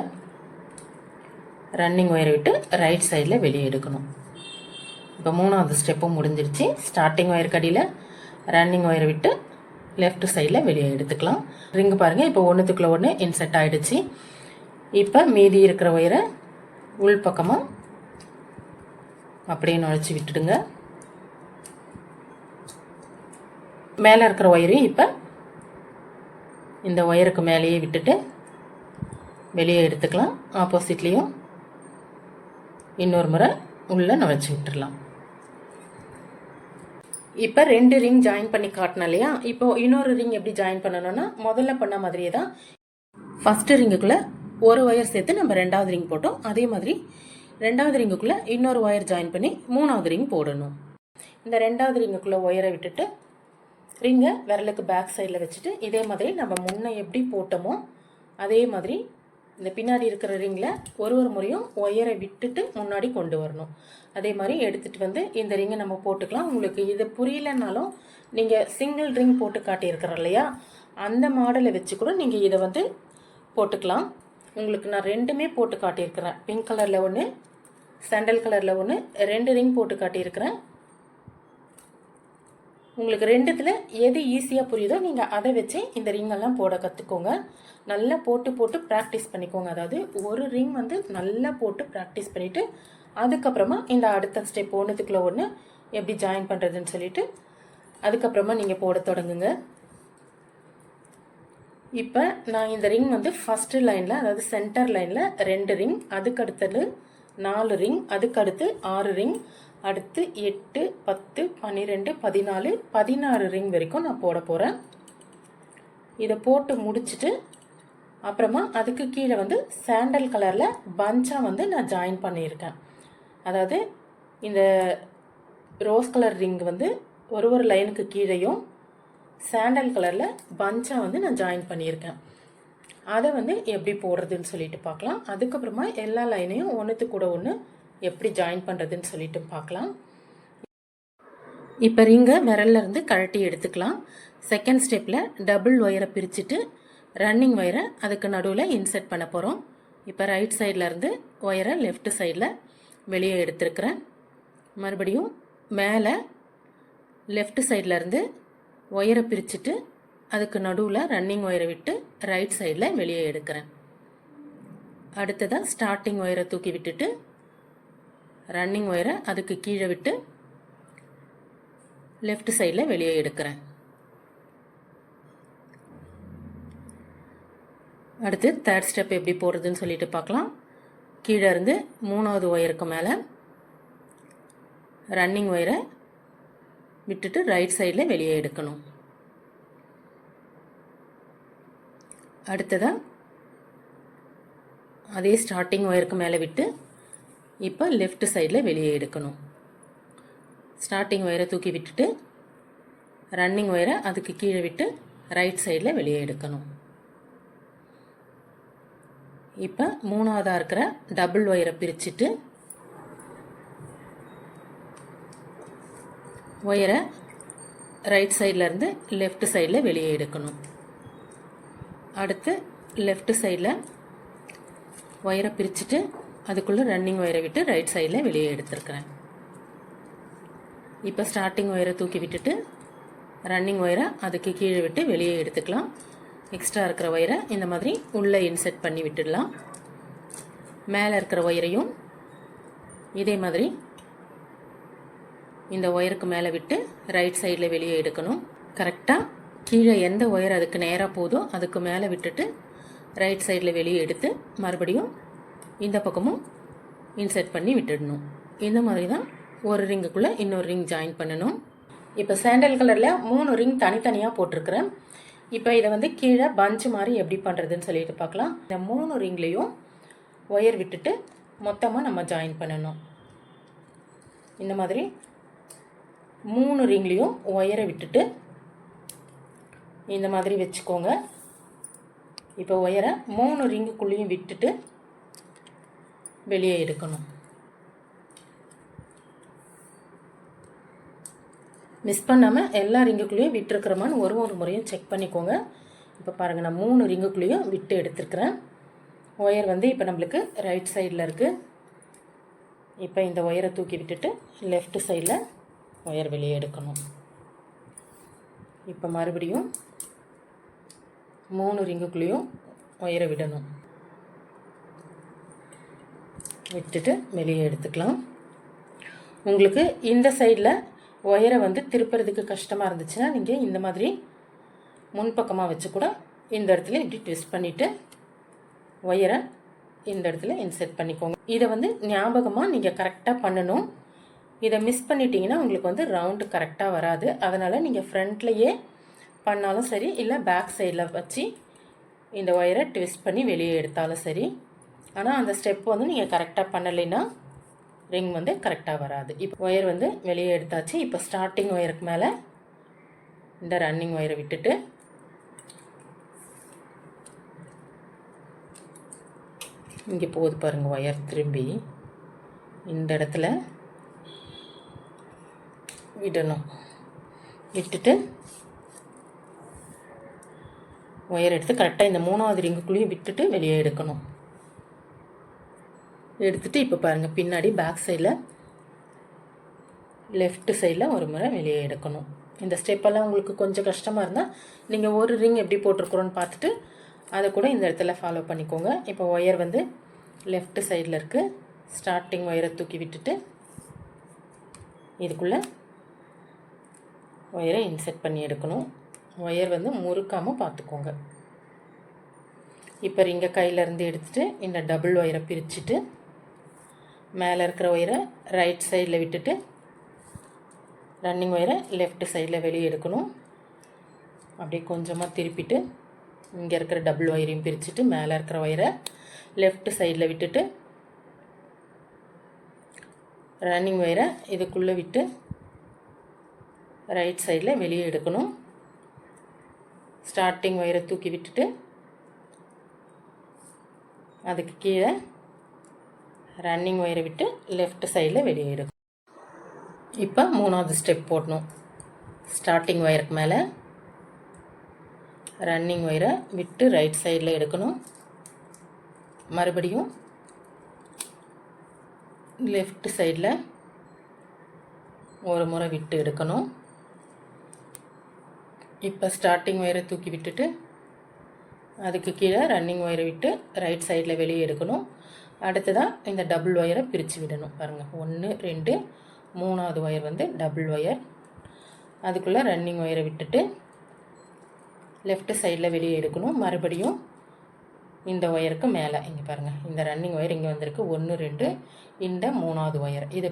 ரன்னிங் ஒயரை விட்டு ரைட் சைடில் வெளியே எடுக்கணும். இப்போ 3வது ஸ்டெப்பும் முடிஞ்சிருச்சு. ஸ்டார்டிங் ஒயர் கடியில் ரன்னிங் ஒயரை விட்டு லெஃப்ட் சைடில் வெளியே எடுத்துக்கலாம். ரிங்கு பாருங்கள், இப்போ ஒன்றுத்துக்குள்ளே ஒன்று இன்செர்ட் ஆகிடுச்சு. இப்போ மீதி இருக்கிற ஒயரை உள் பக்கமாக அப்படியே நுழைச்சி விட்டுடுங்க. மேலே இருக்கிற ஒயரையும் இப்போ இந்த ஒயருக்கு மேலேயே விட்டுட்டு வெளியே எடுத்துக்கலாம். ஆப்போசிட்லேயும் இன்னொரு முறை உள்ளே நுழைச்சி விட்டுடலாம். இப்போ 2 ரிங் ஜாயின் பண்ணி காட்டினோம் இல்லையா? இப்போ இன்னொரு ரிங் எப்படி ஜாயின் பண்ணணும்னா முதல்ல பண்ண மாதிரியே தான். ஃபஸ்ட்டு ரிங்குக்குள்ளே ஒரு ஒயர் சேர்த்து நம்ம 2வது ரிங் போட்டோம். அதே மாதிரி 2வது ரிங்குக்குள்ளே இன்னொரு ஒயர் ஜாயின் பண்ணி 3வது ரிங் போடணும். இந்த 2வது ரிங்குக்குள்ளே ஒயரை விட்டுட்டு ரிங்கை விரலுக்கு பேக் சைடில் வச்சுட்டு இதே மாதிரி நம்ம முன்னே எப்படி போட்டோமோ அதே மாதிரி இந்த பின்னாடி இருக்கிற ரிங்கில் ஒரு முறையும் ஒயரை விட்டுட்டு முன்னாடி கொண்டு வரணும். அதே மாதிரி எடுத்துகிட்டு வந்து இந்த ரிங்கை நம்ம போட்டுக்கலாம். உங்களுக்கு இது புரியலனாலும் நீங்கள் சிங்கிள் ரிங் போட்டு காட்டியிருக்கிறோம் இல்லையா, அந்த மாடலை வச்சு கூட நீங்கள் இதை வந்து போட்டுக்கலாம். உங்களுக்கு நான் 2மே போட்டு காட்டியிருக்கிறேன். பிங்க் கலரில் ஒன்று, சாண்டல் கலரில் ஒன்று, 2 ரிங் போட்டு காட்டியிருக்கிறேன். உங்களுக்கு 2த்தில் எது ஈஸியாக புரியுதோ நீங்கள் அதை வச்சு இந்த ரிங்கெல்லாம் போட கற்றுக்கோங்க. நல்லா போட்டு ப்ராக்டிஸ் பண்ணிக்கோங்க. அதாவது ஒரு ரிங் வந்து நல்லா போட்டு ப்ராக்டிஸ் பண்ணிவிட்டு அதுக்கப்புறமா இந்த அடுத்த ஸ்டெப் ஒன்றுத்துக்குள்ளே ஒன்று எப்படி ஜாயின் பண்ணுறதுன்னு சொல்லிவிட்டு அதுக்கப்புறமா நீங்கள் போட தொடங்குங்க. இப்போ நான் இந்த ரிங் வந்து ஃபஸ்ட்டு லைனில், அதாவது சென்டர் லைனில் 2 ரிங், அதுக்கு அடுத்தது 4 ரிங், அதுக்கு அடுத்து 6 ரிங், அடுத்து 8, 10, 12, 14, 16 ரிங் வரைக்கும் நான் போட போகிறேன். இதை போட்டு முடிச்சுட்டு அப்புறமா அதுக்கு கீழே வந்து சாண்டல் கலரில் பஞ்சாக வந்து நான் ஜாயின் பண்ணியிருக்கேன். அதாவது இந்த ரோஸ் கலர் ரிங் வந்து ஒரு லைனுக்கு கீழேயும் சாண்டல் கலரில் பஞ்சாக வந்து நான் ஜாயின் பண்ணியிருக்கேன். அதை வந்து எப்படி போடுறதுன்னு சொல்லிட்டு பார்க்கலாம். அதுக்கப்புறமா எல்லா லைனையும் ஒன்றுத்து கூட ஒன்று எப்படி ஜாயின் பண்ணுறதுன்னு சொல்லிட்டு பார்க்கலாம். இப்போ ரிங்கை விரல்லேருந்து கழட்டி எடுத்துக்கலாம். செகண்ட் ஸ்டெப்பில் டபுள் ஒயரை பிரிச்சுட்டு ரன்னிங் ஒயரை அதுக்கு நடுவில் இன்செர்ட் பண்ண போகிறோம். இப்போ ரைட் சைட்லேருந்து ஒயரை லெஃப்ட் சைடில் வெளியே எடுத்துருக்கிறேன். மறுபடியும் மேலே லெஃப்ட் சைட்லேருந்து ஒயரை பிரிச்சுட்டு அதுக்கு நடுவில் ரன்னிங் ஒயரை விட்டு ரைட் சைடில் வெளியே எடுக்கிறேன். அடுத்ததாக ஸ்டார்டிங் ஒயரை தூக்கி விட்டுட்டு ரன்னிங் ஒயரை அதுக்கு கீழே விட்டு லெஃப்ட் சைடில் வெளியே எடுக்கிறேன். அடுத்து தேர்ட் ஸ்டெப் எப்படி போடுறதுன்னு சொல்லிட்டு பார்க்கலாம். கீழே இருந்து 3வது ஒயருக்கு மேலே ரன்னிங் ஒயரை விட்டுட்டு ரைட் சைடில் வெளியே எடுக்கணும். அடுத்ததாக அதே ஸ்டார்டிங் ஒயருக்கு மேலே விட்டு இப்போ லெஃப்ட் சைடில் வெளியே எடுக்கணும். ஸ்டார்டிங் ஒயரை தூக்கி விட்டுட்டு ரன்னிங் ஒயரை அதுக்கு கீழே விட்டு ரைட் சைடில் வெளியே எடுக்கணும். இப்போ 3வதாக இருக்கிற டபுள் ஒயரை பிரிச்சுட்டு ஒயரை ரைட் சைட்லேருந்து லெஃப்ட் சைடில் வெளியே எடுக்கணும். அடுத்து லெஃப்ட் சைடில் ஒயரை பிரிச்சுட்டு அதுக்குள்ளே ரன்னிங் ஒயரை விட்டு ரைட் சைடில் வெளியே எடுத்துருக்கிறேன். இப்போ ஸ்டார்டிங் ஒயரை தூக்கி விட்டுட்டு ரன்னிங் ஒயரை அதுக்கு கீழே விட்டு வெளியே எடுத்துக்கலாம். எக்ஸ்ட்ரா இருக்கிற ஒயரை இந்த மாதிரி உள்ளே இன்செர்ட் பண்ணி விட்டுடலாம். மேலே இருக்கிற ஒயரையும் இதே மாதிரி இந்த ஒயருக்கு மேலே விட்டு ரைட் சைடில் வெளியே எடுக்கணும். கரெக்டாக கீழே எந்த ஒயர் அதுக்கு நேராக போதோ அதுக்கு மேலே விட்டுட்டு ரைட் சைடில் வெளியே எடுத்து மறுபடியும் இந்த பக்கமும் இன்செர்ட் பண்ணி விட்டுடணும். இந்த மாதிரி தான் ஒரு ரிங்குக்குள்ளே இன்னொரு ரிங் ஜாயின் பண்ணணும். இப்போ சாண்டல் கலரில் 3 ரிங் தனித்தனியாக போட்டிருக்கிறேன். இப்போ இதை வந்து கீழே பஞ்சு மாதிரி எப்படி பண்ணுறதுன்னு சொல்லிட்டு பார்க்கலாம். இந்த 3 ரிங்லேயும் ஒயர் விட்டுட்டு மொத்தமாக நம்ம ஜாயின் பண்ணணும். இந்த மாதிரி 3 ரிங்லேயும் ஒயரை விட்டுட்டு இந்த மாதிரி வச்சுக்கோங்க. இப்போ ஒயரை 3 ரிங்குக்குள்ளேயும் விட்டுட்டு வெளியே எடுக்கணும். மிஸ் பண்ணாமல் எல்லா ரிங்குக்குள்ளேயும் விட்டுருக்கிறோமான்னு ஒரு முறையும் செக் பண்ணிக்கோங்க. இப்போ பாருங்கள், நான் 3 ரிங்குக்குள்ளேயும் விட்டு எடுத்துருக்கிறேன். ஒயர் வந்து இப்போ நம்மளுக்கு ரைட் சைடில் இருக்குது. இப்போ இந்த ஒயரை தூக்கி விட்டுட்டு லெஃப்ட் சைடில் ஒயர் வெளியே எடுக்கணும். இப்போ மறுபடியும் 3 ரிங்குக்குள்ளேயும் ஒயரை விடணும். விட்டுட்டு வெளியே எடுத்துக்கலாம். உங்களுக்கு இந்த சைடில் ஒயரை திருப்புறதுக்கு கஷ்டமாக இருந்துச்சுன்னா நீங்கள் இந்த மாதிரி முன்பக்கமாக வச்சு கூட இந்த இடத்துல இப்படி ட்விஸ்ட் பண்ணிவிட்டு ஒயரை இந்த இடத்துல இன்செர்ட் பண்ணிக்கோங்க. இதை ஞாபகமாக நீங்கள் கரெக்டாக பண்ணணும். இதை மிஸ் பண்ணிட்டீங்கன்னா உங்களுக்கு ரவுண்டு கரெக்டாக வராது. அதனால் நீங்கள் ஃப்ரண்ட்லேயே பண்ணாலும் சரி, இல்லை பேக் சைடில் வச்சு இந்த ஒயரை ட்விஸ்ட் பண்ணி வெளியே எடுத்தாலும் சரி. ஆனால் அந்த ஸ்டெப் நீங்கள் கரெக்டாக பண்ணலைன்னா ரிங் கரெக்டாக வராது. இப்போ ஒயர் வெளியே எடுத்தாச்சு. இப்போ ஸ்டார்டிங் ஒயருக்கு மேலே இந்த ரன்னிங் ஒயரை விட்டுட்டு இங்கே போகுது பாருங்கள் ஒயர், திரும்பி இந்த இடத்துல விடணும். விட்டுட்டு ஒயர் எடுத்து கரெக்டாக இந்த 3வது ரிங்குக்குள்ளேயும் விட்டுட்டு வெளியே எடுக்கணும். எடுத்துகிட்டு இப்போ பாருங்கள் பின்னாடி பேக் சைடில் லெஃப்ட் சைடில் ஒரு முறை வெளியே எடுக்கணும். இந்த ஸ்டெப்பெல்லாம் உங்களுக்கு கொஞ்சம் கஷ்டமாக இருந்தால் நீங்கள் ஒரு ரிங் எப்படி போட்டிருக்குறோன்னு பார்த்துட்டு அதை கூட இந்த இடத்துல ஃபாலோ பண்ணிக்கோங்க. இப்போ ஒயர் லெஃப்ட் சைடில் இருக்குது. ஸ்டார்டிங் ஒயரை தூக்கி விட்டுட்டு இதுக்குள்ளே ஒயரை இன்செர்ட் பண்ணி எடுக்கணும். ஒயர் முறுக்காமல் பார்த்துக்கோங்க. இப்போ ரிங்கை கையிலேருந்து எடுத்துகிட்டு இந்த டபுள் ஒயரை பிரிச்சுட்டு மேலே இருக்கிற ஒயரை ரைட் சைடில் விட்டுட்டு ரன்னிங் ஒயரை லெஃப்ட் சைடில் வெளியே எடுக்கணும். அப்படியே கொஞ்சமாக திருப்பிட்டு இங்கே இருக்கிற டபுள் ஒயரையும் பிரிச்சுட்டு மேலே இருக்கிற ஒயரை லெஃப்ட் சைடில் விட்டுட்டு ரன்னிங் ஒயரை இதுக்குள்ளே விட்டு ரைட் சைடில் வெளியே எடுக்கணும். ஸ்டார்டிங் ஒயரை தூக்கி விட்டுட்டு அதுக்கு கீழே ரன்னிங் ஒயரை விட்டு லெஃப்ட் சைடில் வெளியே எடுக்கணும். இப்போ 3வது ஸ்டெப் போடணும். ஸ்டார்டிங் ஒயருக்கு மேலே ரன்னிங் ஒயரை விட்டு ரைட் சைடில் எடுக்கணும். மறுபடியும் லெஃப்ட் சைடில் ஒரு முறை விட்டு எடுக்கணும். இப்போ ஸ்டார்டிங் ஒயரை தூக்கி விட்டுட்டு அதுக்கு கீழே ரன்னிங் ஒயரை விட்டு ரைட் சைடில் வெளியே எடுக்கணும். அடுத்ததாக இந்த டபுள் ஒயரை பிரித்து விடணும். பாருங்கள் 1 2 3வது ஒயர் டபுள் ஒயர். அதுக்குள்ளே ரன்னிங் ஒயரை விட்டுட்டு லெஃப்ட் சைடில் வெளியே எடுக்கணும். மறுபடியும் இந்த ஒயருக்கு மேலே இங்கே பாருங்கள் இந்த ரன்னிங் ஒயர் இங்கே வந்திருக்கு 1 2 இந்த 3வது ஒயர். இதை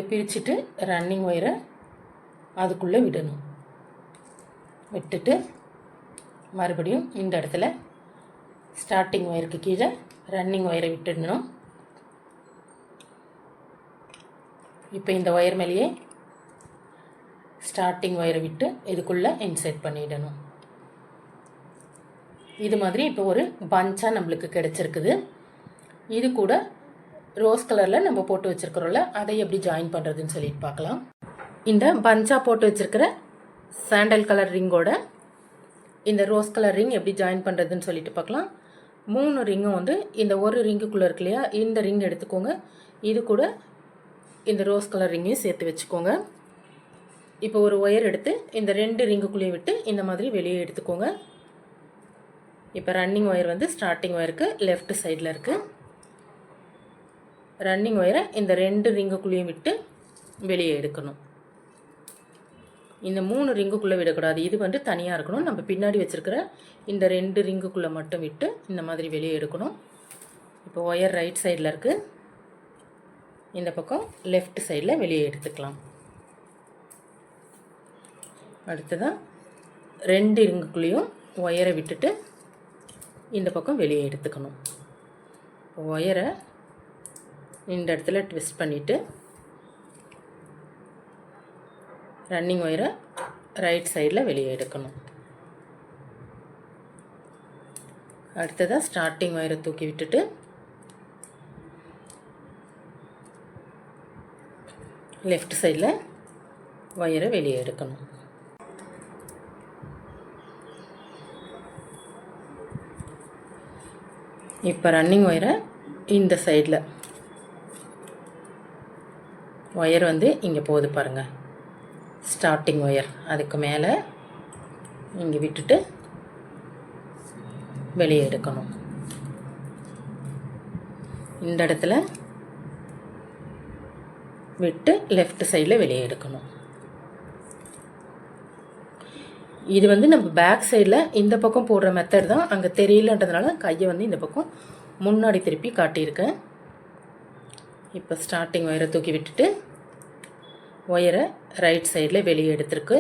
பிரிச்சுட்டு ரன்னிங் ஒயரை அதுக்குள்ளே விடணும். விட்டுட்டு மறுபடியும் இந்த இடத்துல ஸ்டார்டிங் ஒயருக்கு கீழே ரன்னிங் ஒயரை விட்டுடணும். இப்போ இந்த ஒயர் மேலேயே ஸ்டார்டிங் ஒயரை விட்டு இதுக்குள்ளே இன்செர்ட் பண்ணிடணும். இது மாதிரி இப்போ ஒரு பஞ்சாக நம்மளுக்கு கிடச்சிருக்குது. இது கூட ரோஸ் கலரில் நம்ம போட்டு வச்சுருக்கிறோம்ல, அதை எப்படி ஜாயின் பண்ணுறதுன்னு சொல்லிட்டு பார்க்கலாம். இந்த பஞ்சாக போட்டு வச்சுருக்கிற சாண்டல் கலர் ரிங்கோட இந்த ரோஸ் கலர் ரிங் எப்படி ஜாயின் பண்ணுறதுன்னு சொல்லிட்டு பார்க்கலாம். 3 ரிங்கும் இந்த ஒரு ரிங்குக்குள்ளே இருக்கு இல்லையா, இந்த ரிங் எடுத்துக்கோங்க. இது கூட இந்த ரோஸ் கலர் ரிங்கையும் சேர்த்து வச்சுக்கோங்க. இப்போ ஒரு ஒயர் எடுத்து இந்த 2 ரிங்குக்குள்ளேயும் விட்டு இந்த மாதிரி வெளியே எடுத்துக்கோங்க. இப்போ ரன்னிங் ஒயர் ஸ்டார்டிங் ஒயருக்கு லெஃப்ட் சைடில் இருக்குது. ரன்னிங் ஒயரை இந்த 2 ரிங்குக்குள்ளேயும் விட்டு வெளியே எடுக்கணும். இந்த 3 ரிங்குக்குள்ளே விடக்கூடாது. இது தனியாக இருக்கணும். நம்ம பின்னாடி வச்சுருக்கிற இந்த 2 ரிங்குக்குள்ளே மட்டும் விட்டு இந்த மாதிரி வெளியே எடுக்கணும். இப்போ ஒயர் ரைட் சைடில் இருக்குது. இந்த பக்கம் லெஃப்ட் சைடில் வெளியே எடுத்துக்கலாம். அடுத்ததாக 2 ரிங்குக்குள்ளேயும் ஒயரை விட்டுட்டு இந்த பக்கம் வெளியே எடுத்துக்கணும். ஒயரை இந்த இடத்துல ட்விஸ்ட் பண்ணிவிட்டு ரன்னிங் ஒயரை ரைட் சைடில் வெளியே எடுக்கணும். அடுத்ததாக ஸ்டார்டிங் ஒயரை தூக்கி விட்டுட்டு லெஃப்ட் சைடில் ஒயரை வெளியே எடுக்கணும். இப்போ ரன்னிங் ஒயரை இந்த சைடில் ஒயர் இங்கே போகுது பாருங்கள். ஸ்டார்டிங் ஒயர் அதுக்கு மேலே இங்கே விட்டுட்டு வெளியே எடுக்கணும். இந்த இடத்துல விட்டு லெஃப்ட் சைடில் வெளியே எடுக்கணும். இது வந்து நம்ம பேக் சைடில் இந்த பக்கம் போடுற மெத்தட் தான். அங்கே தெரியலன்றதுனால கையை வந்து இந்த பக்கம் முன்னாடி திருப்பி காட்டியிருக்கேன். இப்போ ஸ்டார்டிங் ஒயரை தூக்கி விட்டுட்டு ஒயரை ரைட் சைடில் வெளியே எடுத்துருக்கு.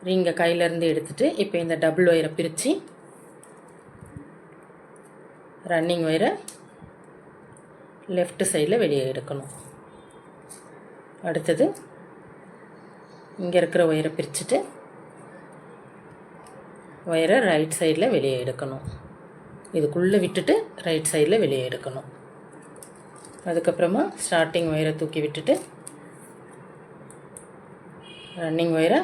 ரிங்கை கையிலேருந்து எடுத்துட்டு இப்போ இந்த டபுள் ஒயரை பிரித்து ரன்னிங் ஒயரை லெஃப்ட் சைடில் வெளியே எடுக்கணும். அடுத்தது இங்கே இருக்கிற ஒயரை பிரிச்சுட்டு ஒயரை ரைட் சைடில் வெளியே எடுக்கணும். இதுக்குள்ளே விட்டுட்டு ரைட் சைடில் வெளியே எடுக்கணும். அதுக்கப்புறமா ஸ்டார்டிங் ஒயரை தூக்கி விட்டுட்டு ரன்னிங் ஒயரை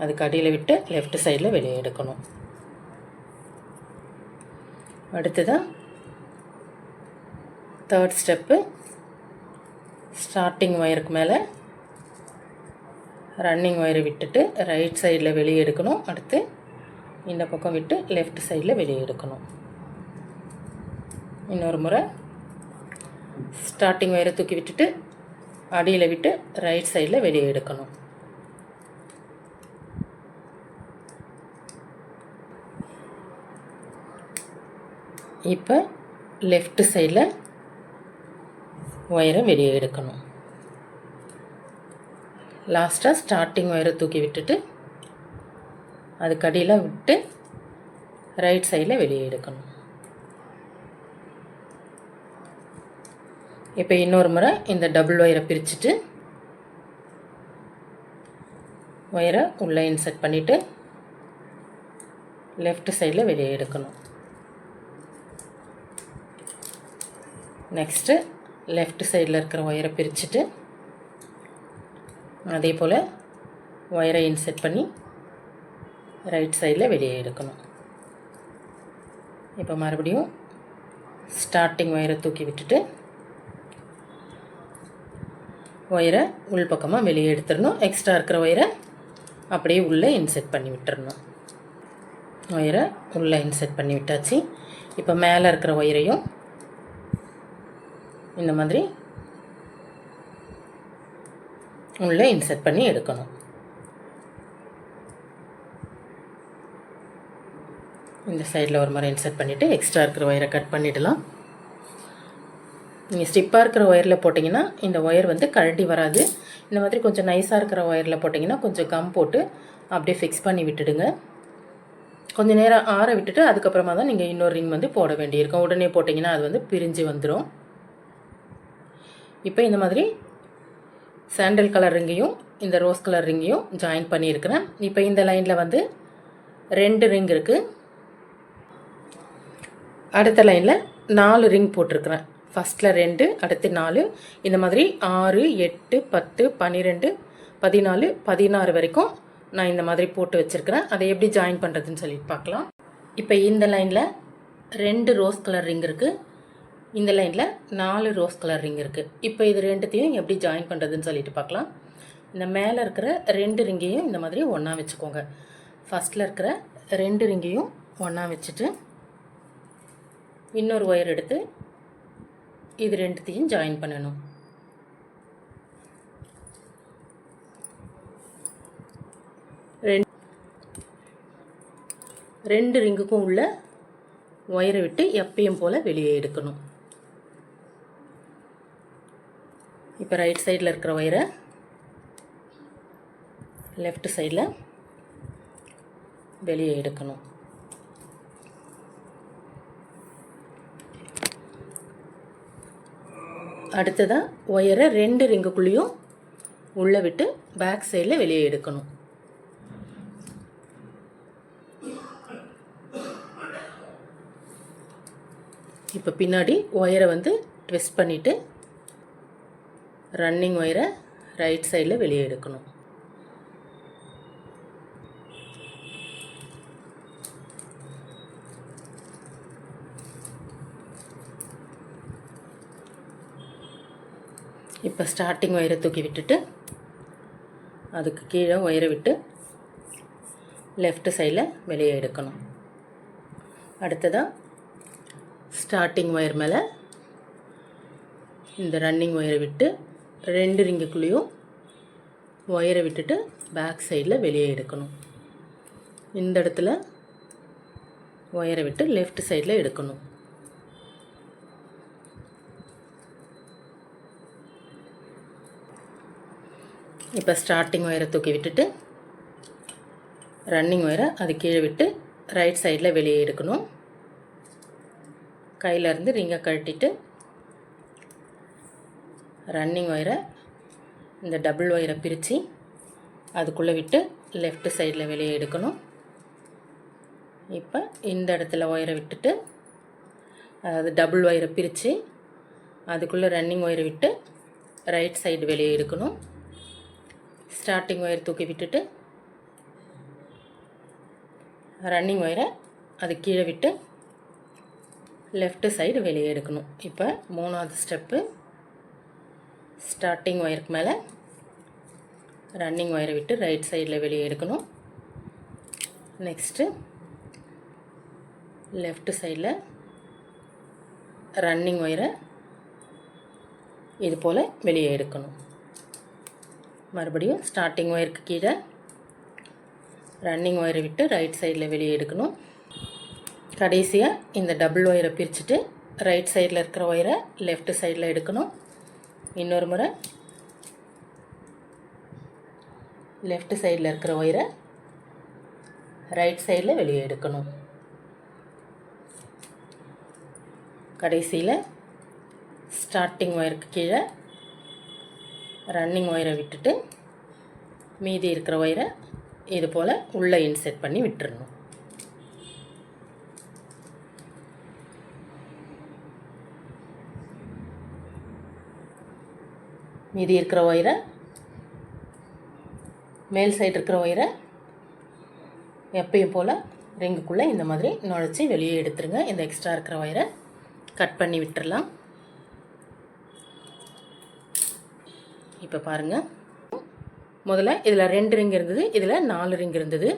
அதுக்கு அடியில் விட்டு லெஃப்ட் சைடில் வெளியே எடுக்கணும். அடுத்ததான் தேர்ட் ஸ்டெப்பு, ஸ்டார்டிங் ஒயருக்கு மேலே ரன்னிங் ஒயரை விட்டுட்டு ரைட் சைடில் வெளியே எடுக்கணும். அடுத்து இந்த பக்கம் விட்டு லெஃப்ட் சைடில் வெளியே எடுக்கணும். இன்னொரு முறை ஸ்டார்டிங் ஒயரை தூக்கி விட்டுட்டு அடியில் விட்டு ரைட் சைடில் வெளியே எடுக்கணும். இப்போ லெஃப்ட் சைடில் ஒயரை வெளியே எடுக்கணும். லாஸ்ட்டாக ஸ்டார்டிங் ஒயரை தூக்கி விட்டுட்டு அதுக்கு அடியில் விட்டு ரைட் சைடில் வெளியே எடுக்கணும். இப்போ இன்னொரு முறை இந்த டபுள் ஒயரை பிரிச்சுட்டு ஒயரை உள்ளே இன்சர்ட் பண்ணிவிட்டு லெஃப்ட் சைடில் வெளியே எடுக்கணும். நெக்ஸ்ட்டு லெஃப்ட் சைடில் இருக்கிற ஒயரை பிரிச்சுட்டு அதே போல் ஒயரை இன்சர்ட் பண்ணி ரைட் சைடில் வெளியே எடுக்கணும். இப்போ மறுபடியும் ஸ்டார்டிங் ஒயரை தூக்கி விட்டுட்டு ஒயரை உள்பக்கமாக வெளியே எடுத்துடணும். எக்ஸ்ட்ரா இருக்கிற ஒயரை அப்படியே உள்ளே இன்சர்ட் பண்ணி விட்டுறணும். ஒயரை உள்ளே இன்சர்ட் பண்ணி விட்டாச்சு. இப்போ மேலே இருக்கிற ஒயரையும் இந்த மாதிரி உள்ளே இன்சர்ட் பண்ணி எடுக்கணும். இந்த சைடில் ஒரு மாதிரி இன்சர்ட் பண்ணிவிட்டு எக்ஸ்ட்ரா இருக்கிற ஒயரை கட் பண்ணிடலாம். நீங்கள் ஸ்டிப்பாக இருக்கிற ஒயரில் போட்டிங்கன்னா இந்த ஒயர் வந்து கழட்டி வராது. இந்த மாதிரி கொஞ்சம் நைஸாக இருக்கிற ஒயரில் போட்டிங்கன்னா கொஞ்சம் கம் போட்டு அப்படியே ஃபிக்ஸ் பண்ணி விட்டுடுங்க. கொஞ்சம் நேரம் ஆற விட்டுட்டு அதுக்கப்புறமா தான் நீங்கள் இன்னொரு ரிங் வந்து போட வேண்டியிருக்கும். உடனே போட்டிங்கன்னா அது வந்து பிரிஞ்சு வந்துடும். இப்போ இந்த மாதிரி சாண்டல் கலர் ரிங்கையும் இந்த ரோஸ் கலர் ரிங்கையும் ஜாயின் பண்ணியிருக்கிறேன். இப்போ இந்த லைனில் வந்து 2 ரிங் இருக்குது. அடுத்த லைனில் 4 ரிங் போட்டிருக்கிறேன். ஃபஸ்ட்டில் 2, அடுத்து 4, இந்த மாதிரி 6, 8, 10, 12, 14, 16 வரைக்கும் நான் இந்த மாதிரி போட்டு வச்சுருக்கிறேன். அதை எப்படி ஜாயின் பண்ணுறதுன்னு சொல்லிட்டு பார்க்கலாம். இப்போ இந்த லைனில் 2 ரோஸ் கலர் ரிங் இருக்குது. இந்த லைனில் 4 ரோஸ் கலர் ரிங் இருக்குது. இப்போ இது ரெண்டுத்தையும் எப்படி ஜாயின் பண்ணுறதுன்னு சொல்லிட்டு பார்க்கலாம். இந்த மேலே இருக்கிற 2 ரிங்கையும் இந்த மாதிரி ஒன்றா வச்சுக்கோங்க. ஃபஸ்ட்டில் இருக்கிற 2 ரிங்கையும் ஒன்றா வச்சுட்டு இன்னொரு ஒயர் எடுத்து இது ரெண்டுத்தையும் ஜாயின் பண்ணணும். ரெண்டு ரிங்குக்கும் உள்ள ஒயரை விட்டு எப்பயும் போல் வெளியே எடுக்கணும். இப்போ ரைட் சைடில் இருக்கிற ஒயரை லெஃப்ட் சைடில் வெளியே எடுக்கணும். அடுத்ததாக ஒயரை 2 ரிங்குக்குள்ளேயும் உள்ளே விட்டு பேக் சைடில் வெளியே எடுக்கணும். இப்போ பின்னாடி ஒயரை வந்து ட்விஸ்ட் பண்ணிவிட்டு ரன்னிங் ஒயரை ரைட் சைடில் வெளியே எடுக்கணும். இப்போ ஸ்டார்டிங் ஒயரை தூக்கி விட்டுட்டு அதுக்கு கீழே ஒயரை விட்டு லெஃப்ட் சைடில் வெளியே எடுக்கணும். அடுத்ததாக ஸ்டார்டிங் ஒயர் மேலே இந்த ரன்னிங் ஒயரை விட்டு 2 ரிங்குக்குள்ளேயும் ஒயரை விட்டுட்டு பேக் சைடில் வெளியே எடுக்கணும். இந்த இடத்துல ஒயரை விட்டு லெஃப்ட் சைடில் எடுக்கணும். இப்போ ஸ்டார்டிங் ஒயரை தூக்கி விட்டுட்டு ரன்னிங் ஒயரை அது கீழே விட்டு ரைட் சைடில் வெளியே எடுக்கணும். கையிலேருந்து ரிங்கை கழட்டிட்டு ரன்னிங் ஒயரை இந்த டபுள் ஒயரை பிரித்து அதுக்குள்ளே விட்டு லெஃப்ட் சைடில் வெளியே எடுக்கணும். இப்போ இந்த இடத்துல ஒயரை விட்டுட்டு அதாவது டபுள் ஒயரை பிரித்து அதுக்குள்ளே ரன்னிங் ஒயரை விட்டு ரைட் சைடு வெளியே எடுக்கணும். ஸ்டார்டிங் ஒயர் தூக்கி விட்டுட்டு ரன்னிங் ஒயரை அது கீழே விட்டு லெஃப்ட் சைடு வெளியே எடுக்கணும். இப்போ 3வது ஸ்டெப்பு ஸ்டார்டிங் ஒயருக்கு மேலே ரன்னிங் ஒயரை விட்டு ரைட் சைடில் வெளியே எடுக்கணும். நெக்ஸ்ட்டு லெஃப்ட் சைடில் ரன்னிங் ஒயரை இது போல் வெளியே எடுக்கணும். மறுபடியும் ஸ்டார்டிங் ஒயருக்கு கீழே ரன்னிங் ஒயரை விட்டு ரைட் சைடில் வெளியே எடுக்கணும். கடைசியாக இந்த டபுள் ஒயரை பிரிச்சுட்டு ரைட் சைடில் இருக்கிற ஒயரை லெஃப்ட் சைடில் எடுக்கணும். இன்னொரு முறை லெஃப்ட் சைடில் இருக்கிற ஒயரை ரைட் சைடில் வெளியே எடுக்கணும். கடைசியில் ஸ்டார்டிங் ஒயருக்கு கீழே ரன்னிங் ஒயரை விட்டுட்டு மீதி இருக்கிற ஒயரை இது போல் உள்ளே இன்செர்ட் பண்ணி விட்டுறணும். மீதி இருக்கிற ஒயரை மேல் சைடு இருக்கிற ஒயரை எப்பயும் போல் ரிங்குக்குள்ளே இந்த மாதிரி நுழைச்சி வெளியே எடுத்துருங்க. இந்த எக்ஸ்ட்ரா இருக்கிற ஒயரை கட் பண்ணி விட்டுறலாம். இப்போ பாருங்கள், முதல்ல இதில் 2 ரிங் இருந்தது, இதில் 4 ரிங் இருந்தது.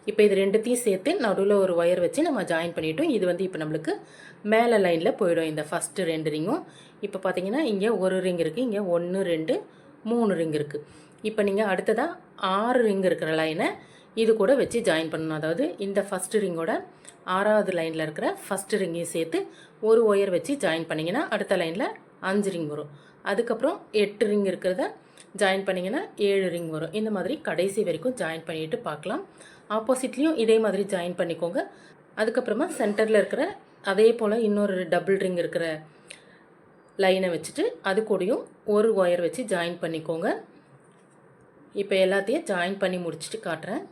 இப்போ இது ரெண்டுத்தையும் சேர்த்து நடுவில் ஒரு ஒயர் வச்சு நம்ம ஜாயின் பண்ணிட்டோம். இது வந்து இப்போ நம்மளுக்கு மேலே லைனில் போயிடும் இந்த ஃபஸ்ட்டு 2 ரிங்கும். இப்போ பார்த்தீங்கன்னா இங்கே ஒரு ரிங் இருக்குது, இங்கே 1 2 3 ரிங் இருக்குது. இப்போ நீங்கள் அடுத்ததாக 6 ரிங் இருக்கிற லைனை இது கூட வச்சு ஜாயின் பண்ணணும். அதாவது இந்த ஃபஸ்ட்டு ரிங்கோட 6வது லைனில் இருக்கிற ஃபஸ்ட்டு ரிங்கையும் சேர்த்து ஒரு ஒயர் வச்சு ஜாயின் பண்ணிங்கன்னா அடுத்த லைனில் 5 ரிங் வரும். அதுக்கப்புறம் 8 ரிங் இருக்கிறத ஜாயின் பண்ணிங்கன்னா 7 ரிங் வரும். இந்த மாதிரி கடைசி வரைக்கும் ஜாயின் பண்ணிவிட்டு பார்க்கலாம். ஆப்போசிட்லேயும் இதே மாதிரி ஜாயின் பண்ணிக்கோங்க. அதுக்கப்புறமா சென்டரில் இருக்கிற அதே போல் இன்னொரு டபுள் ரிங் இருக்கிற லைனை வச்சுட்டு அது கூடயும் ஒரு ஒயர் வச்சு ஜாயின் பண்ணிக்கோங்க. இப்போ எல்லாத்தையும் ஜாயின் பண்ணி முடிச்சுட்டு காட்டுறேன்.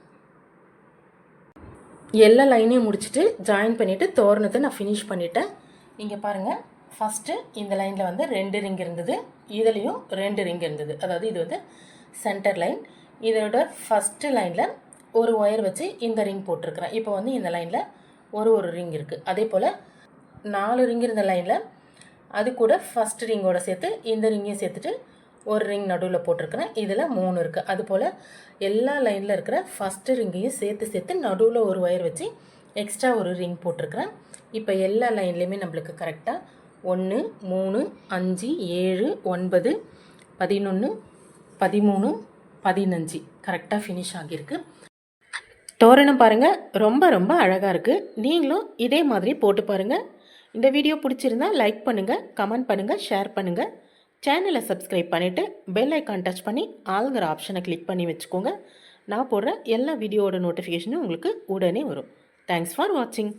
எல்லா லைனையும் முடிச்சுட்டு ஜாயின் பண்ணிவிட்டு தோரணத்தை நான் ஃபினிஷ் பண்ணிட்டேன். இங்கே பாருங்கள், ஃபஸ்ட்டு இந்த லைனில் வந்து 2 ரிங் இருந்தது, இதுலேயும் 2 ரிங் இருந்தது. அதாவது இது வந்து சென்டர் லைன். இதோட ஃபஸ்ட்டு லைனில் ஒரு ஒயர் வச்சு இந்த ரிங் போட்டிருக்கிறேன். இப்போ வந்து இந்த லைனில் ஒரு ரிங் இருக்குது. அதே போல் 4 ரிங் இருந்த லைனில் அது கூட ஃபஸ்ட்டு ரிங்கோட சேர்த்து இந்த ரிங்கையும் சேர்த்துட்டு ஒரு ரிங் நடுவில் போட்டிருக்கிறேன். இதில் 3 இருக்குது. அதுபோல் எல்லா லைனில் இருக்கிற ஃபஸ்ட்டு ரிங்கையும் சேர்த்து நடுவில் ஒரு ஒயர் வச்சு எக்ஸ்ட்ரா ஒரு ரிங் போட்டிருக்கிறேன். இப்போ எல்லா லைன்லேயுமே நம்மளுக்கு கரெக்டாக 1 3 5 7 9 11 13 15 கரெக்டாக ஃபினிஷ் ஆகியிருக்கு. தோரணம் பாருங்கள், ரொம்ப ரொம்ப அழகாக இருக்குது. நீங்களும் இதே மாதிரி போட்டு பாருங்கள். இந்த வீடியோ பிடிச்சிருந்தா லைக் பண்ணுங்கள், கமெண்ட் பண்ணுங்கள், ஷேர் பண்ணுங்கள். சேனலை சப்ஸ்கிரைப் பண்ணிவிட்டு பெல் ஐக்கான் டச் பண்ணி ஆளுங்கிற ஆப்ஷனை கிளிக் பண்ணி வச்சுக்கோங்க. நான் போடுற எல்லா வீடியோவோட நோட்டிஃபிகேஷனும் உங்களுக்கு உடனே வரும். தேங்க்ஸ் ஃபார் வாட்சிங்.